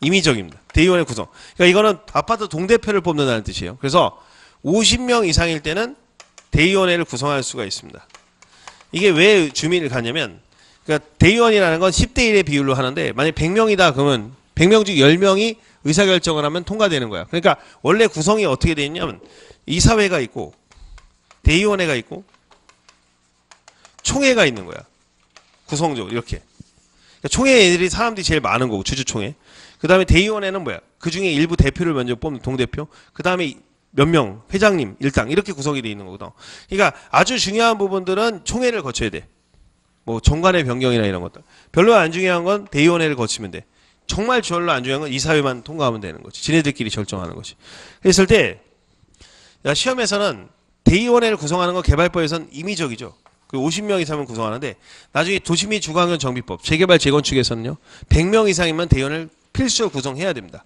임의적입니다. 대의원회 구성. 그러니까 이거는 아파트 동대표를 뽑는다는 뜻이에요. 그래서 50명 이상일 때는 대의원회를 구성할 수가 있습니다. 이게 왜 주민을 갖냐면, 그러니까 대의원이라는 건 10대 1의 비율로 하는데, 만약 100명이다 그러면 100명 중 10명이 의사결정을 하면 통과되는 거야. 그러니까 원래 구성이 어떻게 되어 있냐면 이사회가 있고 대의원회가 있고 총회가 있는 거야. 구성적으로 이렇게. 그러니까 총회 애들이 사람들이 제일 많은 거고, 주주총회. 그 다음에 대의원회는 그 중에 일부 대표를 먼저 뽑는 동대표. 그 다음에 몇 명, 회장님, 일당 이렇게 구성이 되어 있는 거거든. 그러니까 아주 중요한 부분들은 총회를 거쳐야 돼. 정관의 변경이나 이런 것들. 별로 안 중요한 건 대의원회를 거치면 돼. 정말 별로 안 중요한 건 이사회만 통과하면 되는 거지. 지네들끼리 결정하는 거지. 그랬을 때 시험에서는 대의원회를 구성하는 건 개발법에서는 임의적이죠. 50명 이상은 구성하는데 나중에 도시및 주거환경 정비법, 재개발 재건축에서는요. 100명 이상이면 대의원을 필수로 구성해야 됩니다.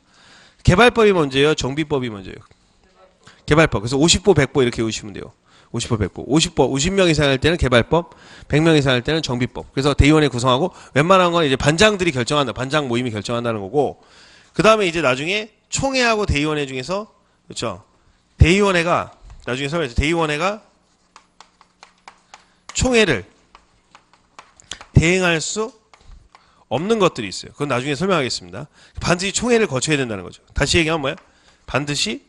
개발법이 먼저예요? 정비법이 먼저예요? 개발법. 그래서 50보 100보 이렇게 외우시면 돼요. 50보 100보. 50명 이상 할 때는 개발법, 100명 이상 할 때는 정비법. 그래서 대의원회 구성하고 웬만한 건 이제 반장들이 결정한다. 반장 모임이 결정한다는 거고. 그다음에 이제 나중에 총회하고 대의원회 중에서 그렇죠. 대의원회가 나중에 설명해서 대의원회가 총회를 대행할 수 없는 것들이 있어요. 그건 나중에 설명하겠습니다. 반드시 총회를 거쳐야 된다는 거죠. 다시 얘기하면 반드시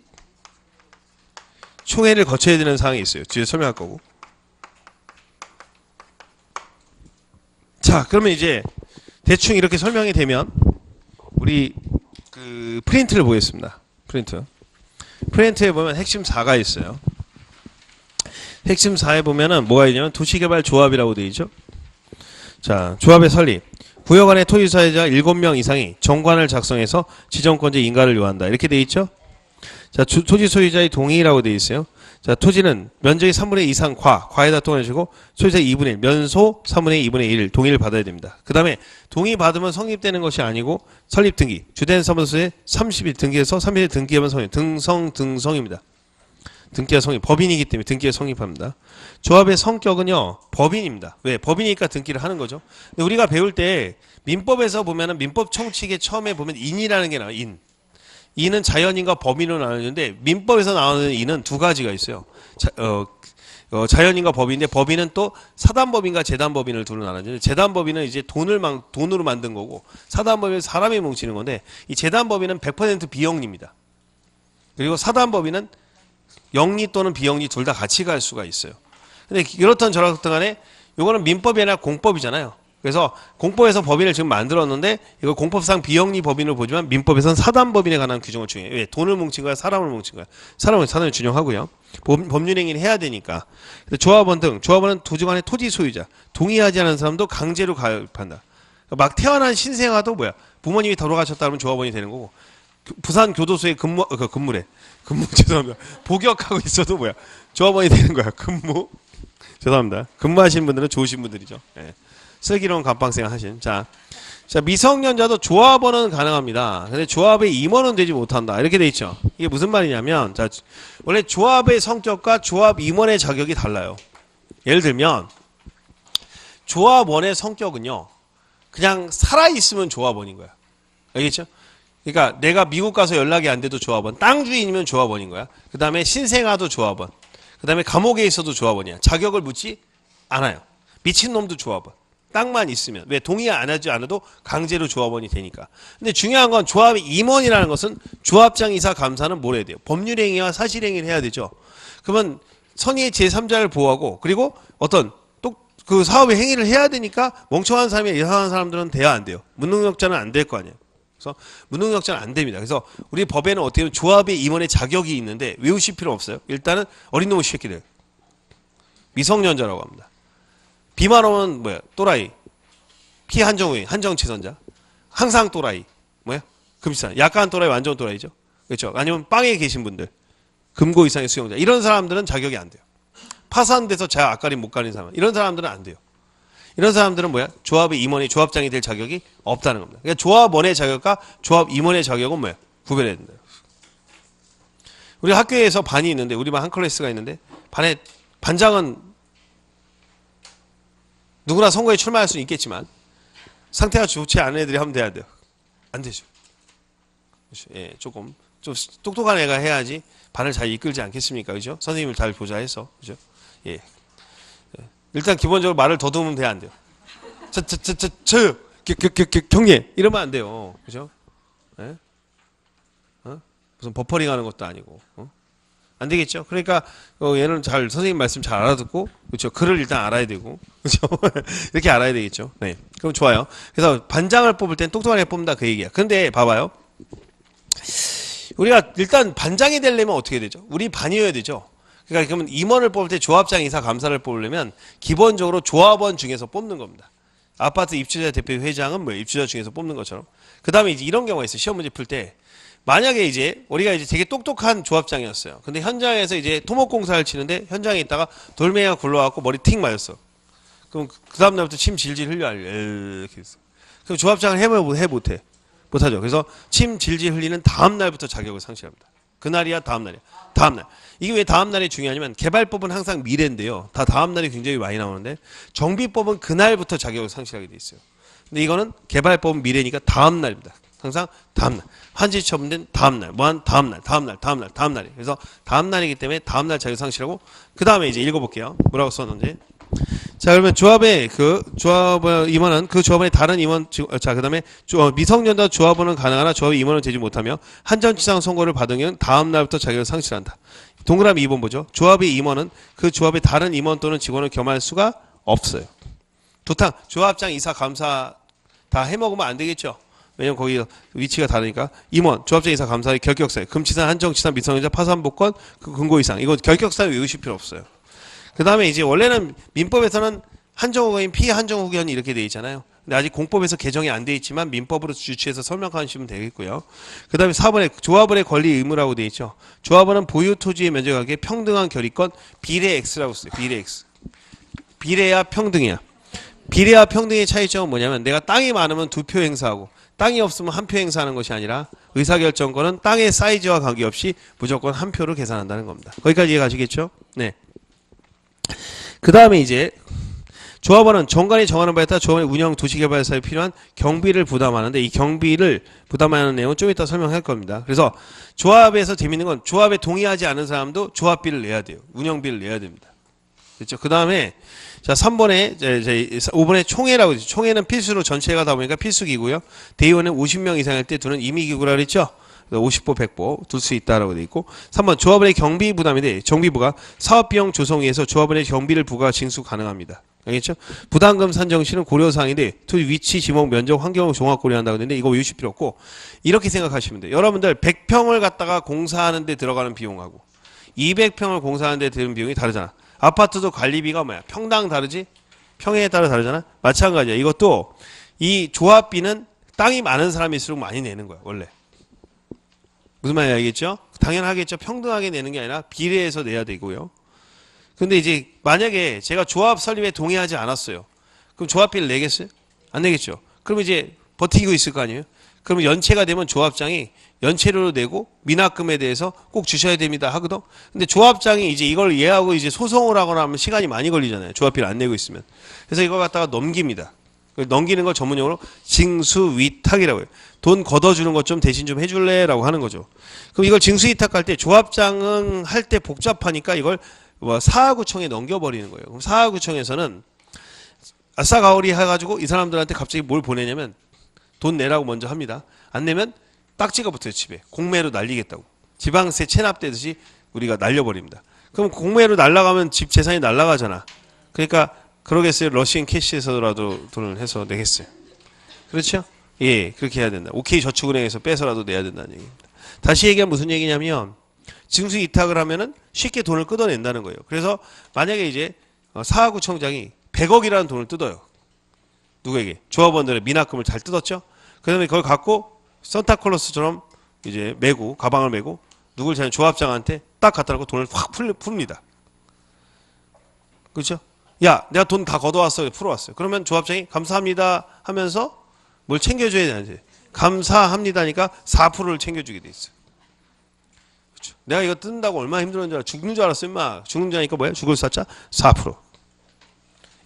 총회를 거쳐야 되는 사항이 있어요. 뒤에 설명할 거고. 자, 그러면 이제 대충 이렇게 설명이 되면 우리 프린트를 보겠습니다. 프린트에 보면 핵심 4가 있어요. 핵심 4에 보면은 뭐가 있냐면 도시개발 조합이라고 되어 있죠. 자, 조합의 설립. 구역 안에 토지 사유자 7명 이상이 정관을 작성해서 지정권자 인가를 요한다. 이렇게 되어 있죠. 자, 토지 소유자의 동의라고 되어 있어요. 자, 토지는 면적이 3분의 2 이상 과에다 동의하시고 소유자 2분의 1, 면소 3분의 2분의 1 동의를 받아야 됩니다. 그 다음에 동의 받으면 성립되는 것이 아니고 설립 등기, 주된 사무소에 30일 등기해서 30일 등기하면 성립, 등성입니다. 등기가 성립, 법인이기 때문에 등기가 성립합니다. 조합의 성격은요, 법인입니다. 왜? 법인이니까 등기를 하는 거죠. 근데 우리가 배울 때 민법에서 보면은 민법 총칙에 처음에 보면 인이라는 게 나와요. 인은 자연인과 법인으로 나누는데 민법에서 나오는 인은 두 가지가 있어요. 자연인과 법인인데 법인은 또 사단법인과 재단법인을 둘로 나누는데 재단법인은 이제 돈으로 만든 거고 사단법인은 사람이 뭉치는 건데 이 재단법인은 100% 비영리입니다. 그리고 사단법인은 영리 또는 비영리 둘 다 같이 갈 수가 있어요. 근데 이렇든 저렇든 간에 이거는 민법이 아니라 공법이잖아요. 그래서 공법에서 법인을 지금 만들었는데 이거 공법상 비영리 법인을 보지만 민법에서는 사단법인에 관한 규정을 준용해요. 왜? 돈을 뭉친 거야? 사람을 뭉친 거야? 사단을 준용하고요. 법률행위를 해야 되니까. 조합원 등, 조합원은 도지간의 토지 소유자, 동의하지 않은 사람도 강제로 가입한다. 막 태어난 신생아도 부모님이 돌아가셨다 하면 조합원이 되는 거고 부산 교도소에 죄송합니다. 복역하고 있어도 조합원이 되는 거야. 죄송합니다. 근무하시는 분들은 좋으신 분들이죠. 예. 슬기로운 감방생 하신. 자, 미성년자도 조합원은 가능합니다. 근데 조합의 임원은 되지 못한다. 이렇게 돼 있죠. 이게 무슨 말이냐면, 자, 원래 조합의 성격과 조합 임원의 자격이 달라요. 예를 들면, 조합원의 성격은요, 그냥 살아있으면 조합원인 거야. 알겠죠? 그러니까 내가 미국 가서 연락이 안 돼도 조합원, 땅 주인이면 조합원인 거야. 그 다음에 신생아도 조합원, 그 다음에 감옥에 있어도 조합원이야. 자격을 묻지 않아요. 미친놈도 조합원. 땅만 있으면. 왜? 동의 안 하지 않아도 강제로 조합원이 되니까. 근데 중요한 건 조합의 임원이라는 것은 조합장 이사 감사는 뭘 해야 돼요? 법률행위와 사실행위를 해야 되죠. 그러면 선의의 제3자를 보호하고, 그리고 어떤 또 그 사업의 행위를 해야 되니까 멍청한 사람이 이상한 사람들은 돼야 안 돼요. 무능력자는 안 될 거 아니에요. 그래서 무능력자는 안 됩니다. 그래서 우리 법에는 어떻게 보면 조합의 임원의 자격이 있는데 외우실 필요 없어요. 일단은 어린 놈의 새끼들. 미성년자라고 합니다. 비만 오면 뭐야? 또라이. 피한정우인, 한정치선자. 항상 또라이. 뭐야? 금시산. 약간 또라이, 완전 또라이죠. 그렇죠? 아니면 빵에 계신 분들. 금고 이상의 수용자. 이런 사람들은 자격이 안 돼요. 파산돼서 자 앞가림 못 가린 사람. 이런 사람들은 안 돼요. 이런 사람들은 뭐야? 조합의 임원이 조합장이 될 자격이 없다는 겁니다. 그러니까 조합원의 자격과 조합 임원의 자격은 뭐야? 구별해야 된다. 우리 학교에서 반이 있는데, 우리 반 한 클래스가 있는데, 반에 반장은 누구나 선거에 출마할 수는 있겠지만 상태가 좋지 않은 애들이 하면 돼야 돼요. 안 되죠. 예, 조금 좀 똑똑한 애가 해야지 반을 잘 이끌지 않겠습니까? 그죠? 선생님을 잘 보자 해서. 그죠? 예. 일단 기본적으로 말을 더듬으면 돼야 안 돼요. 경례 이러면 안 돼요. 그죠? 예? 무슨 버퍼링 하는 것도 아니고. 안 되겠죠? 그러니까 얘는 잘 선생님 말씀 잘 알아듣고, 그렇죠? 글을 일단 알아야 되고, 그렇죠? 이렇게 알아야 되겠죠. 네, 그럼 좋아요. 그래서 반장을 뽑을 땐 똑똑한 애 뽑는다 그 얘기야. 근데 봐봐요. 우리가 일단 반장이 되려면 어떻게 되죠? 우리 반이어야 되죠. 그러니까 그러면 임원을 뽑을 때 조합장 이사 감사를 뽑으려면 기본적으로 조합원 중에서 뽑는 겁니다. 아파트 입주자 대표 회장은 뭐 입주자 중에서 뽑는 것처럼. 그 다음에 이제 이런 경우가 있어요. 시험 문제 풀 때. 만약에 이제 우리가 이제 되게 똑똑한 조합장이었어요. 근데 현장에서 이제 토목공사를 치는데 현장에 있다가 돌멩이가 굴러갖고 머리 틱 맞았어. 그럼 그 다음 날부터 침 질질 흘려. 이렇게 했어. 그럼 조합장을 해 못해? 못하죠. 그래서 침 질질 흘리는 다음 날부터 자격을 상실합니다. 그날이야 다음 날이야. 다음 날. 이게 왜 다음 날이 중요하냐면 개발법은 항상 미래인데요. 다 다음 날이 굉장히 많이 나오는데 정비법은 그날부터 자격을 상실하게 돼 있어요. 근데 이거는 개발법은 미래니까 다음 날입니다. 항상 다음 날. 환지 처분된 다음 날, 뭐한 다음 날, 다음 날, 다음 날, 다음 날이. 그래서 다음 날이기 때문에 다음 날 자격 상실하고 그 다음에 이제 읽어볼게요. 뭐라고 썼는지. 자, 그러면 조합의 임원은 그 조합원의 다른 임원, 자, 그 다음에 미성년자 조합원은 가능하나 조합의 임원은 되지 못하며 한전치상 선고를 받은 경우는 다음 날부터 자격을 상실한다. 동그라미 2번 보죠. 조합의 임원은 그 조합의 다른 임원 또는 직원을 겸할 수가 없어요. 도탕, 조합장 이사 감사 다 해먹으면 안 되겠죠. 왜냐면 거기 위치가 다르니까. 임원, 조합장 이사 감사의 결격사유, 금치산, 한정치산, 미성년자, 파산복권, 그 근고 이상. 이거 결격사유 외우실 필요 없어요. 그 다음에 이제 원래는 민법에서는 한정후견, 피한정후견이 이렇게 돼 있잖아요. 근데 아직 공법에서 개정이 안 돼 있지만 민법으로 주치해서 설명하시면 되겠고요. 그 다음에 4번에 조합원의 권리 의무라고 돼 있죠. 조합원은 보유 토지의 면적에 관계 평등한 결의권 비례 X라고 써요. 비례 X. 비례야 평등이야. 비례와 평등의 차이점은 뭐냐면 내가 땅이 많으면 2표 행사하고 땅이 없으면 1표 행사하는 것이 아니라 의사결정권은 땅의 사이즈와 관계없이 무조건 1표로 계산한다는 겁니다. 거기까지 이해가시겠죠? 네. 그 다음에 이제 조합원은 정관이 정하는 바에 따라 조합원의 운영 도시개발사에 필요한 경비를 부담하는데 이 경비를 부담하는 내용은 좀 이따 설명할 겁니다. 그래서 조합에서 재밌는 건 조합에 동의하지 않은 사람도 조합비를 내야 돼요. 운영비를 내야 됩니다. 그렇죠? 그 다음에 자 3번에 5번에 총회라고 있죠. 총회는 필수로 전체가 다 보니까 필수기구요. 대의원은 50명 이상일 때 두는 임의기구라고 그랬죠. 50보 100보 둘 수 있다라고 돼 있고 3번 조합원의 경비 부담인데 정비부가 사업비용 조성위에서 조합원의 경비를 부과 징수 가능합니다. 알겠죠? 부담금 산정 시는 고려사항인데 위치, 지목, 면적, 환경을 종합 고려한다고 했는데 이거 외우실 필요 없고 이렇게 생각하시면 돼요. 여러분들 100평을 갖다가 공사하는 데 들어가는 비용하고 200평을 공사하는 데 드는 비용이 다르잖아. 아파트도 관리비가 뭐야? 평당 다르지? 평에 따라 다르잖아? 마찬가지야. 이것도 이 조합비는 땅이 많은 사람일수록 많이 내는 거야 원래. 무슨 말인지 알겠죠? 당연하겠죠. 평등하게 내는 게 아니라 비례해서 내야 되고요. 근데 이제 만약에 제가 조합 설립에 동의하지 않았어요. 그럼 조합비를 내겠어요? 안 내겠죠. 그럼 이제 버티고 있을 거 아니에요? 그러면 연체가 되면 조합장이 연체료로 내고 미납금에 대해서 꼭 주셔야 됩니다 하거든. 근데 조합장이 이제 이걸 이해하고 이제 소송을 하거나 하면 시간이 많이 걸리잖아요. 조합비를 안 내고 있으면. 그래서 이걸 갖다가 넘깁니다. 넘기는 걸 전문용어로 징수위탁이라고 해요. 돈 걷어주는 것 좀 대신 좀 해줄래? 라고 하는 거죠. 그럼 이걸 징수위탁할 때 조합장은 할 때 복잡하니까 이걸 사하구청에 넘겨버리는 거예요. 그럼 사하구청에서는 아싸가오리 해가지고 이 사람들한테 갑자기 뭘 보내냐면 돈 내라고 먼저 합니다. 안 내면 딱지가 붙어요. 집에. 공매로 날리겠다고. 지방세 체납되듯이 우리가 날려버립니다. 그럼 공매로 날라가면 집 재산이 날라가잖아. 그러니까 그러겠어요. 러시안 캐시에서라도 돈을 해서 내겠어요. 그렇죠? 예, 그렇게 해야 된다. OK 저축은행에서 빼서라도 내야 된다는 얘기입니다. 다시 얘기하면 무슨 얘기냐면 징수 이탁을 하면은 쉽게 돈을 뜯어낸다는 거예요. 그래서 만약에 이제 사하구청장이 100억이라는 돈을 뜯어요. 누구에게? 조합원들의 미납금을 잘 뜯었죠? 그 다음에 그걸 갖고 산타클로스처럼 이제 메고, 가방을 메고 누굴 찾는 조합장한테 딱 갖다 놓고 돈을 확 풉니다. 그렇죠? 야, 내가 돈 다 걷어왔어요. 풀어왔어요. 그러면 조합장이 감사합니다 하면서 뭘 챙겨줘야 되는지. 감사합니다니까 4%를 챙겨주게 돼 있어요. 그렇죠? 내가 이거 뜯는다고 얼마나 힘들었는지 알아. 죽는 줄 알았어, 임마. 죽는 줄 아니까 뭐야? 죽을 사자 4%.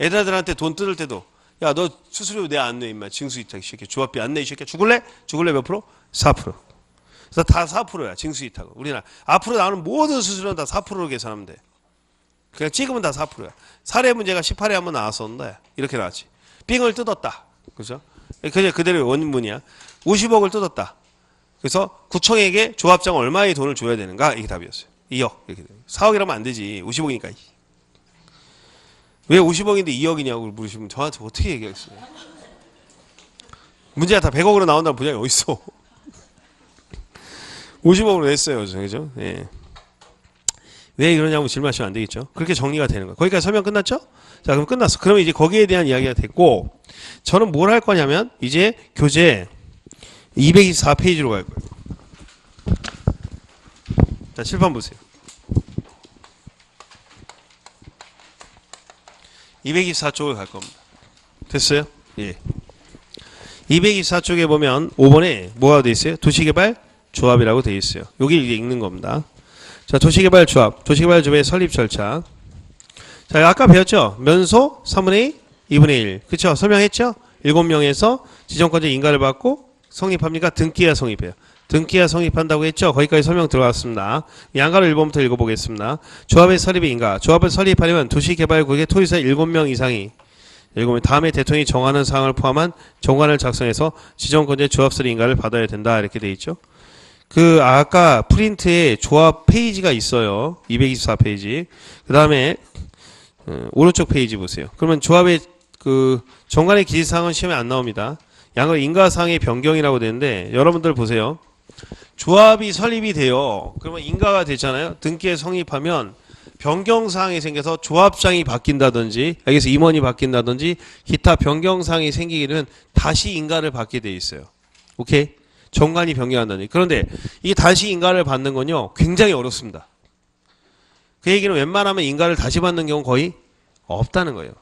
애들한테 돈 뜯을 때도 야, 너 수수료 내 안 내, 임마. 징수이탁 이 새끼. 조합비 안 내, 이 새끼. 죽을래? 죽을래 몇 프로? 4%. 그래서 다 4%야, 징수이탁은. 우리나라. 앞으로 나오는 모든 수수료는 다 4%로 계산하면 돼. 그냥 찍으면 다 4%야. 사례 문제가 18회 한번 나왔었는데, 이렇게 나왔지. 삥을 뜯었다. 그죠? 그냥 그대로 원문이야. 50억을 뜯었다. 그래서 구청에게 조합장 얼마의 돈을 줘야 되는가? 이게 답이었어요. 2억. 이렇게 돼요. 4억이라면 안 되지. 50억이니까. 왜 50억인데 2억이냐고 물으시면 저한테 어떻게 얘기하겠어요? 문제가 다 100억으로 나온다는 분야가 어딨어? 50억으로 냈어요. 그죠? 예. 왜 그러냐고 질문하시면 안 되겠죠? 그렇게 정리가 되는 거예요. 거기까지 설명 끝났죠? 자, 그럼 끝났어. 그러면 이제 거기에 대한 이야기가 됐고, 저는 뭘 할 거냐면, 이제 교재 224페이지로 갈 거예요. 자, 칠판 보세요. 224쪽을 갈 겁니다. 됐어요? 예. 224쪽에 보면 5번에 뭐가 돼 있어요? 도시개발 조합이라고 돼 있어요. 여기 이제 읽는 겁니다. 자, 도시개발 조합. 도시개발 조합의 설립 절차. 자, 아까 배웠죠? 면소 3분의 2, 2분의 1. 그쵸? 설명했죠? 7명에서 지정권자 인가를 받고 성립합니까? 등기가 성립해요. 등기가 성립한다고 했죠? 거기까지 설명 들어갔습니다. 양가로 1번부터 읽어보겠습니다. 조합의 설립의 인가. 조합을 설립하려면 도시개발구역의 토지사 7명 이상이 7명 다음에 대통령이 정하는 사항을 포함한 정관을 작성해서 지정권자의 조합설립 인가를 받아야 된다. 이렇게 돼 있죠. 그 아까 프린트에 조합 페이지가 있어요. 224페이지. 그 다음에 오른쪽 페이지 보세요. 그러면 조합의 그 정관의 기재사항은 시험에 안 나옵니다. 양가 인가사항의 변경이라고 되는데 여러분들 보세요. 조합이 설립이 돼요. 그러면 인가가 되잖아요. 등기에 성립하면 변경사항이 생겨서 조합장이 바뀐다든지 여기서 임원이 바뀐다든지 기타 변경사항이 생기게 되면 다시 인가를 받게 돼 있어요. 오케이? 정관이 변경한다든지. 그런데 이게 다시 인가를 받는 건요. 굉장히 어렵습니다. 그 얘기는 웬만하면 인가를 다시 받는 경우는 거의 없다는 거예요.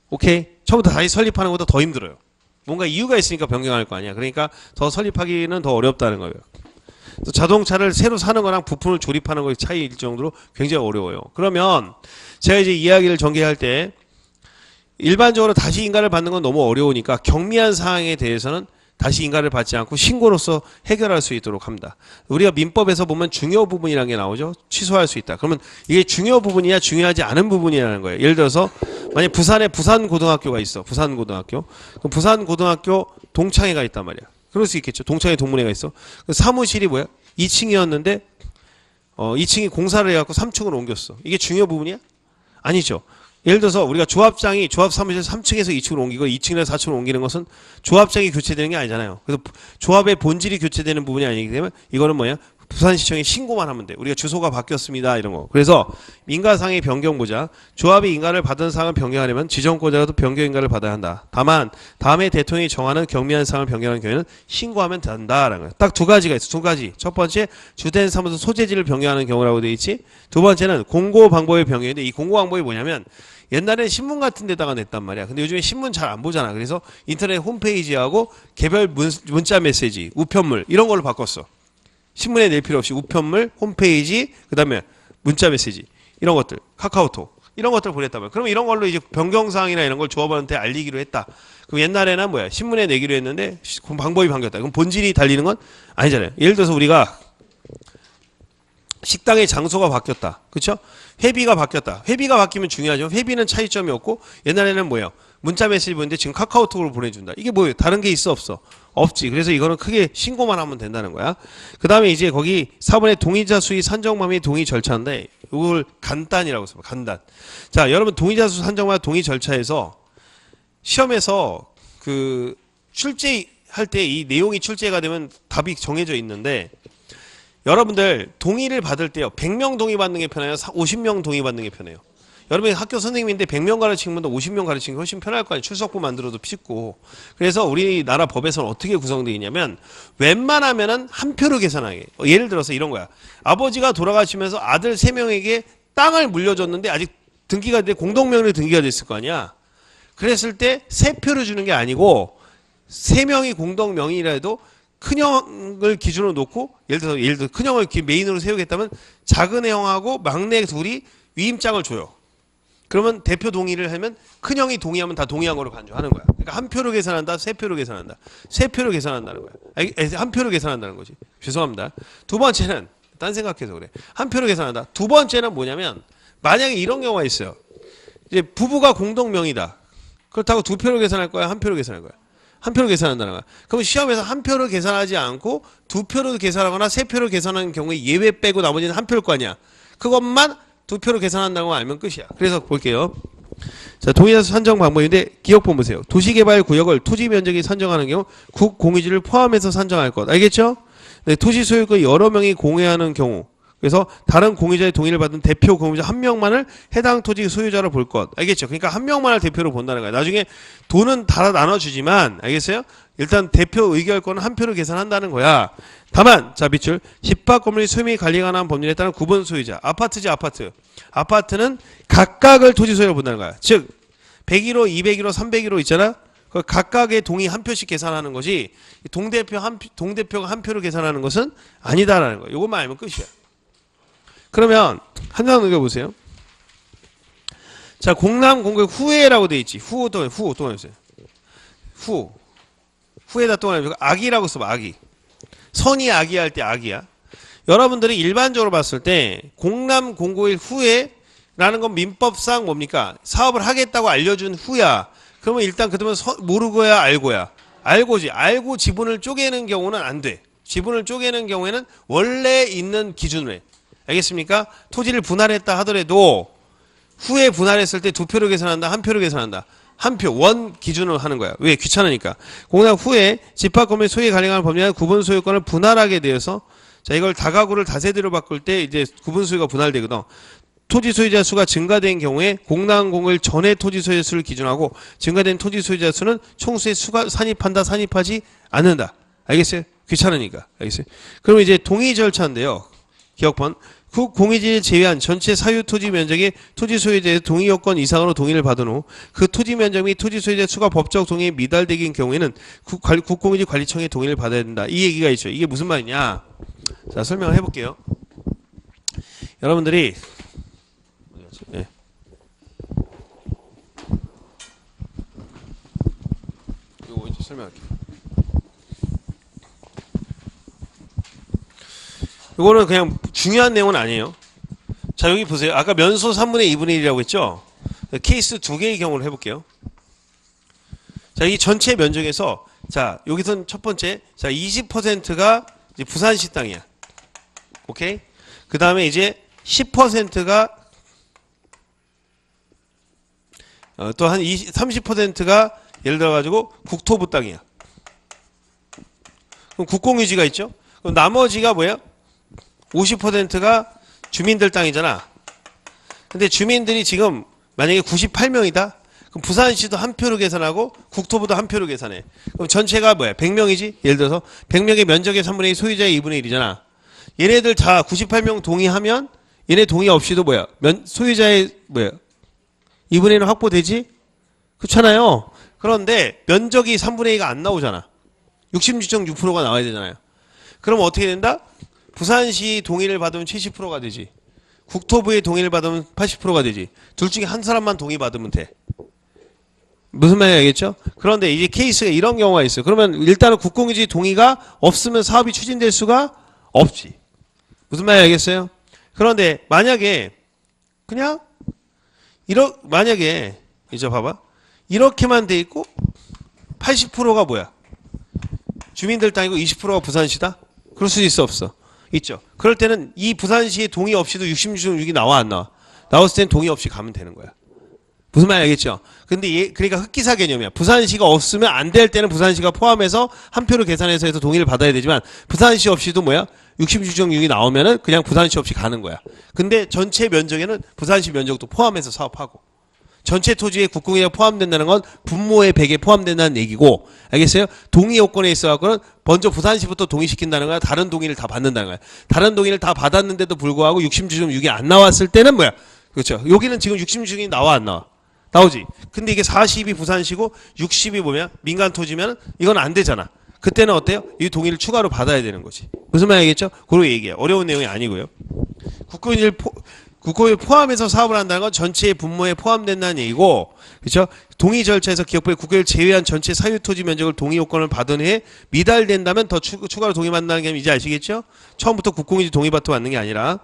오케이? 처음부터 다시 설립하는 것보다 더 힘들어요. 뭔가 이유가 있으니까 변경할 거 아니야. 그러니까 더 설립하기는 더 어렵다는 거예요. 또 자동차를 새로 사는 거랑 부품을 조립하는 거의 차이일 정도로 굉장히 어려워요. 그러면 제가 이제 이야기를 전개할 때 일반적으로 다시 인가를 받는 건 너무 어려우니까 경미한 사항에 대해서는 다시 인가를 받지 않고 신고로서 해결할 수 있도록 합니다. 우리가 민법에서 보면 중요 부분이라는 게 나오죠. 취소할 수 있다. 그러면 이게 중요 부분이냐 중요하지 않은 부분이라는 거예요. 예를 들어서 만약 부산에 부산고등학교가 있어. 부산고등학교. 그럼 부산고등학교 동창회가 있단 말이야. 그럴 수 있겠죠. 동창회 동문회가 있어. 사무실이 뭐야? 2층이었는데 2층이 공사를 해갖고 3층으로 옮겼어. 이게 중요 부분이야? 아니죠. 예를 들어서 우리가 조합장이 조합 사무실 3층에서 2층으로 옮기고 2층에서 4층으로 옮기는 것은 조합장이 교체되는 게 아니잖아요. 그래서 조합의 본질이 교체되는 부분이 아니기 때문에 이거는 뭐야? 부산시청에 신고만 하면 돼. 우리가 주소가 바뀌었습니다 이런 거. 그래서 인가상의 변경 보자. 조합이 인가를 받은 사항을 변경하려면 지정권자라도 변경 인가를 받아야 한다. 다만 다음에 대통령이 정하는 경미한 사항을 변경하는 경우에는 신고하면 된다라는 거야. 딱 두 가지가 있어. 두 가지. 첫 번째 주된 사무소 소재지를 변경하는 경우라고 돼 있지. 두 번째는 공고 방법의 변경인데 이 공고 방법이 뭐냐면 옛날엔 신문 같은 데다가 냈단 말이야. 근데 요즘에 신문 잘 안 보잖아. 그래서 인터넷 홈페이지하고 개별 문자 메시지, 우편물 이런 걸로 바꿨어. 신문에 낼 필요 없이 우편물, 홈페이지, 그 다음에 문자 메시지 이런 것들, 카카오톡 이런 것들 보냈단 말이야. 그럼 이런 걸로 이제 변경사항이나 이런 걸 조합원한테 알리기로 했다. 그럼 옛날에는 뭐야? 신문에 내기로 했는데 방법이 바뀌었다. 그럼 본질이 달리는 건 아니잖아요. 예를 들어서 우리가 식당의 장소가 바뀌었다. 그렇죠? 회비가 바뀌었다. 회비가 바뀌면 중요하죠. 회비는 차이점이 없고 옛날에는 뭐예요? 문자 메시지 보는데 지금 카카오톡으로 보내준다. 이게 뭐예요? 다른 게 있어 없어? 없지. 그래서 이거는 크게 신고만 하면 된다는 거야. 그 다음에 이제 거기 4번에 동의자 수의 산정맘의 동의 절차인데 이걸 간단이라고 써. 간단. 자, 여러분 동의자 수 산정맘 동의 절차에서 시험에서 그 출제할 때 이 내용이 출제가 되면 답이 정해져 있는데 여러분들 동의를 받을 때요. 100명 동의 받는 게 편해요? 50명 동의 받는 게 편해요? 여러분이 학교 선생님인데 100명 가르치는 것보다 50명 가르치는 게 훨씬 편할 거 아니에요. 출석부 만들어도 쉽고. 그래서 우리나라 법에서는 어떻게 구성되어 있냐면 웬만하면은 한 표로 계산하게. 예를 들어서 이런 거야. 아버지가 돌아가시면서 아들 3명에게 땅을 물려줬는데 아직 등기가 돼 공동명의로 등기가 됐을 거 아니야. 그랬을 때 3표를 주는 게 아니고 3명이 공동명의라 해도 큰형을 기준으로 놓고 예를 들어서 큰형을 메인으로 세우겠다면 작은 형하고 막내 둘이 위임장을 줘요. 그러면 대표 동의를 하면 큰형이 동의하면 다 동의한 거로 간주하는 거야. 그러니까 한 표로 계산한다, 3표로 계산한다. 3표로 계산한다는 거야. 한 표로 계산한다는 거지. 죄송합니다. 두 번째는 딴 생각해서 그래. 한 표로 계산한다. 두 번째는 뭐냐면 만약에 이런 경우가 있어요. 이제 부부가 공동명의다. 그렇다고 2표로 계산할 거야, 한 표로 계산할 거야. 한 표로 계산한다는 거야. 그럼 시험에서 한 표를 계산하지 않고 2표로 계산하거나 3표로 계산하는 경우에 예외 빼고 나머지는 한 표일 거 아니야. 그것만 2표로 계산한다는 거 알면 끝이야. 그래서 볼게요. 자, 동의자 수 산정 방법인데 기억본 보세요. 도시개발구역을 토지 면적이 산정하는 경우 국공유지를 포함해서 산정할 것. 알겠죠? 네, 토지 소유권 여러 명이 공유하는 경우. 그래서 다른 공유자의 동의를 받은 대표 공유자 한 명만을 해당 토지 소유자로 볼 것. 알겠죠? 그러니까 한 명만을 대표로 본다는 거야. 나중에 돈은 다 나눠주지만, 알겠어요? 일단 대표 의결권은 한 표로 계산한다는 거야. 다만, 자, 밑줄. 집합 건물의 소유및 관리가 관한 법률에 따른 구분 소유자. 아파트지, 아파트. 아파트는 각각을 토지 소유로 본다는 거야. 즉, 101호, 201호, 301호 있잖아? 그 각각의 동의 한 표씩 계산하는 거지, 동대표가 한 표로 계산하는 것은 아니다라는 거야. 이것만 알면 끝이야. 그러면 한 장 넘겨보세요. 자, 공람 공격 후회라고 돼 있지. 후 또 해주세요. 후에다 또 해주세요. 악이라고 써봐. 악이. 선이 악이할 때 악이야. 여러분들이 일반적으로 봤을 때 공람 공고일 후에라는 건 민법상 뭡니까? 사업을 하겠다고 알려준 후야. 그러면 일단 그러면 모르고야 알고야. 알고지. 알고 지분을 쪼개는 경우는 안 돼. 지분을 쪼개는 경우에는 원래 있는 기준으로 해. 알겠습니까? 토지를 분할했다 하더라도 후에 분할했을 때 2표로 계산한다, 한 표로 계산한다. 한 표, 원 기준으로 하는 거야. 왜? 귀찮으니까. 공납 후에 집합건물 소유에 관련한 법률에 구분 소유권을 분할하게 되어서, 자, 이걸 다가구를 다세대로 바꿀 때 이제 구분 소유가 분할되거든. 토지 소유자 수가 증가된 경우에 공납공을 전의 토지 소유자 수를 기준하고 증가된 토지 소유자 수는 총수의 수가 산입하지 않는다. 알겠어요? 귀찮으니까. 알겠어요? 그럼 이제 동의 절차인데요. 기억번. 국공유지를 제외한 전체 사유 토지 면적의 토지 소유자의 동의 요건 이상으로 동의를 받은 후 그 토지 면적 및 토지 소유자 수가 법적 동의에 미달되긴 경우에는 국공유지 관리청의 동의를 받아야 된다. 이 얘기가 있죠. 이게 무슨 말이냐? 자, 설명을 해볼게요. 여러분들이 네. 이거 이제 설명할게요. 이거는 그냥 중요한 내용은 아니에요. 자, 여기 보세요. 아까 면소 3분의 2분의 1이라고 했죠? 케이스 2개의 경우를 해볼게요. 자, 이 전체 면적에서, 자, 여기선 첫 번째, 자, 20%가 이제 부산시 땅이야. 오케이? 그 다음에 이제 10%가, 또 한 30%가 예를 들어가지고 국토부 땅이야. 그럼 국공유지가 있죠? 그럼 나머지가 뭐야? 50%가 주민들 땅이잖아. 근데 주민들이 지금 만약에 98명이다? 그럼 부산시도 한 표로 계산하고 국토부도 한 표로 계산해. 그럼 전체가 뭐야? 100명이지? 예를 들어서 100명의 면적의 3분의 2, 소유자의 2분의 1이잖아. 얘네들 다 98명 동의하면 얘네 동의 없이도 뭐야? 소유자의 뭐야? 2분의 1은 확보되지? 그렇잖아요. 그런데 면적이 3분의 2가 안 나오잖아. 66.6%가 나와야 되잖아요. 그럼 어떻게 된다? 부산시 동의를 받으면 70%가 되지. 국토부의 동의를 받으면 80%가 되지. 둘 중에 한 사람만 동의 받으면 돼. 무슨 말인지 알겠죠? 그런데 이제 케이스가 이런 경우가 있어요. 그러면 일단은 국공유지 동의가 없으면 사업이 추진될 수가 없지. 무슨 말인지 알겠어요? 그런데 만약에 그냥 만약에 이제 봐봐. 이렇게만 돼 있고 80%가 뭐야? 주민들 땅이고 20%가 부산시다? 그럴 수 있어 없어? 있죠. 그럴 때는 이 부산시의 동의 없이도 66이 나와 안 나와? 나왔을 땐 동의 없이 가면 되는 거야. 무슨 말인지 알겠죠? 근데 그러니까 흑기사 개념이야. 부산시가 없으면 안 될 때는 부산시가 포함해서 한 표를 계산해서 해서 동의를 받아야 되지만 부산시 없이도 뭐야? 66.6이 나오면은 그냥 부산시 없이 가는 거야. 근데 전체 면적에는 부산시 면적도 포함해서 사업하고 전체 토지에 국공유지가 포함된다는 건 분모의 100에 포함된다는 얘기고 알겠어요? 동의 요건에 있어갖고는 먼저 부산시부터 동의시킨다는 거야. 다른 동의를 다 받는다는 거야. 다른 동의를 다 받았는데도 불구하고 66.6이 안 나왔을 때는 뭐야? 그렇죠. 여기는 지금 66이 나와 안 나와? 나오지. 근데 이게 40이 부산시고 60이 뭐냐? 민간 토지면 이건 안 되잖아. 그때는 어때요? 이 동의를 추가로 받아야 되는 거지. 무슨 말이겠죠? 그런 얘기예요. 어려운 내용이 아니고요. 국공유지를 포함해서 사업을 한다는 건 전체의 분모에 포함된다는 얘기고, 그렇죠? 동의 절차에서 기업부의 국유를 제외한 전체 사유토지 면적을 동의 요건을 받은 후에 미달된다면 더 추가로 동의받는다는 게 이제 아시겠죠? 처음부터 국공유지 동의받고 받는 게 아니라.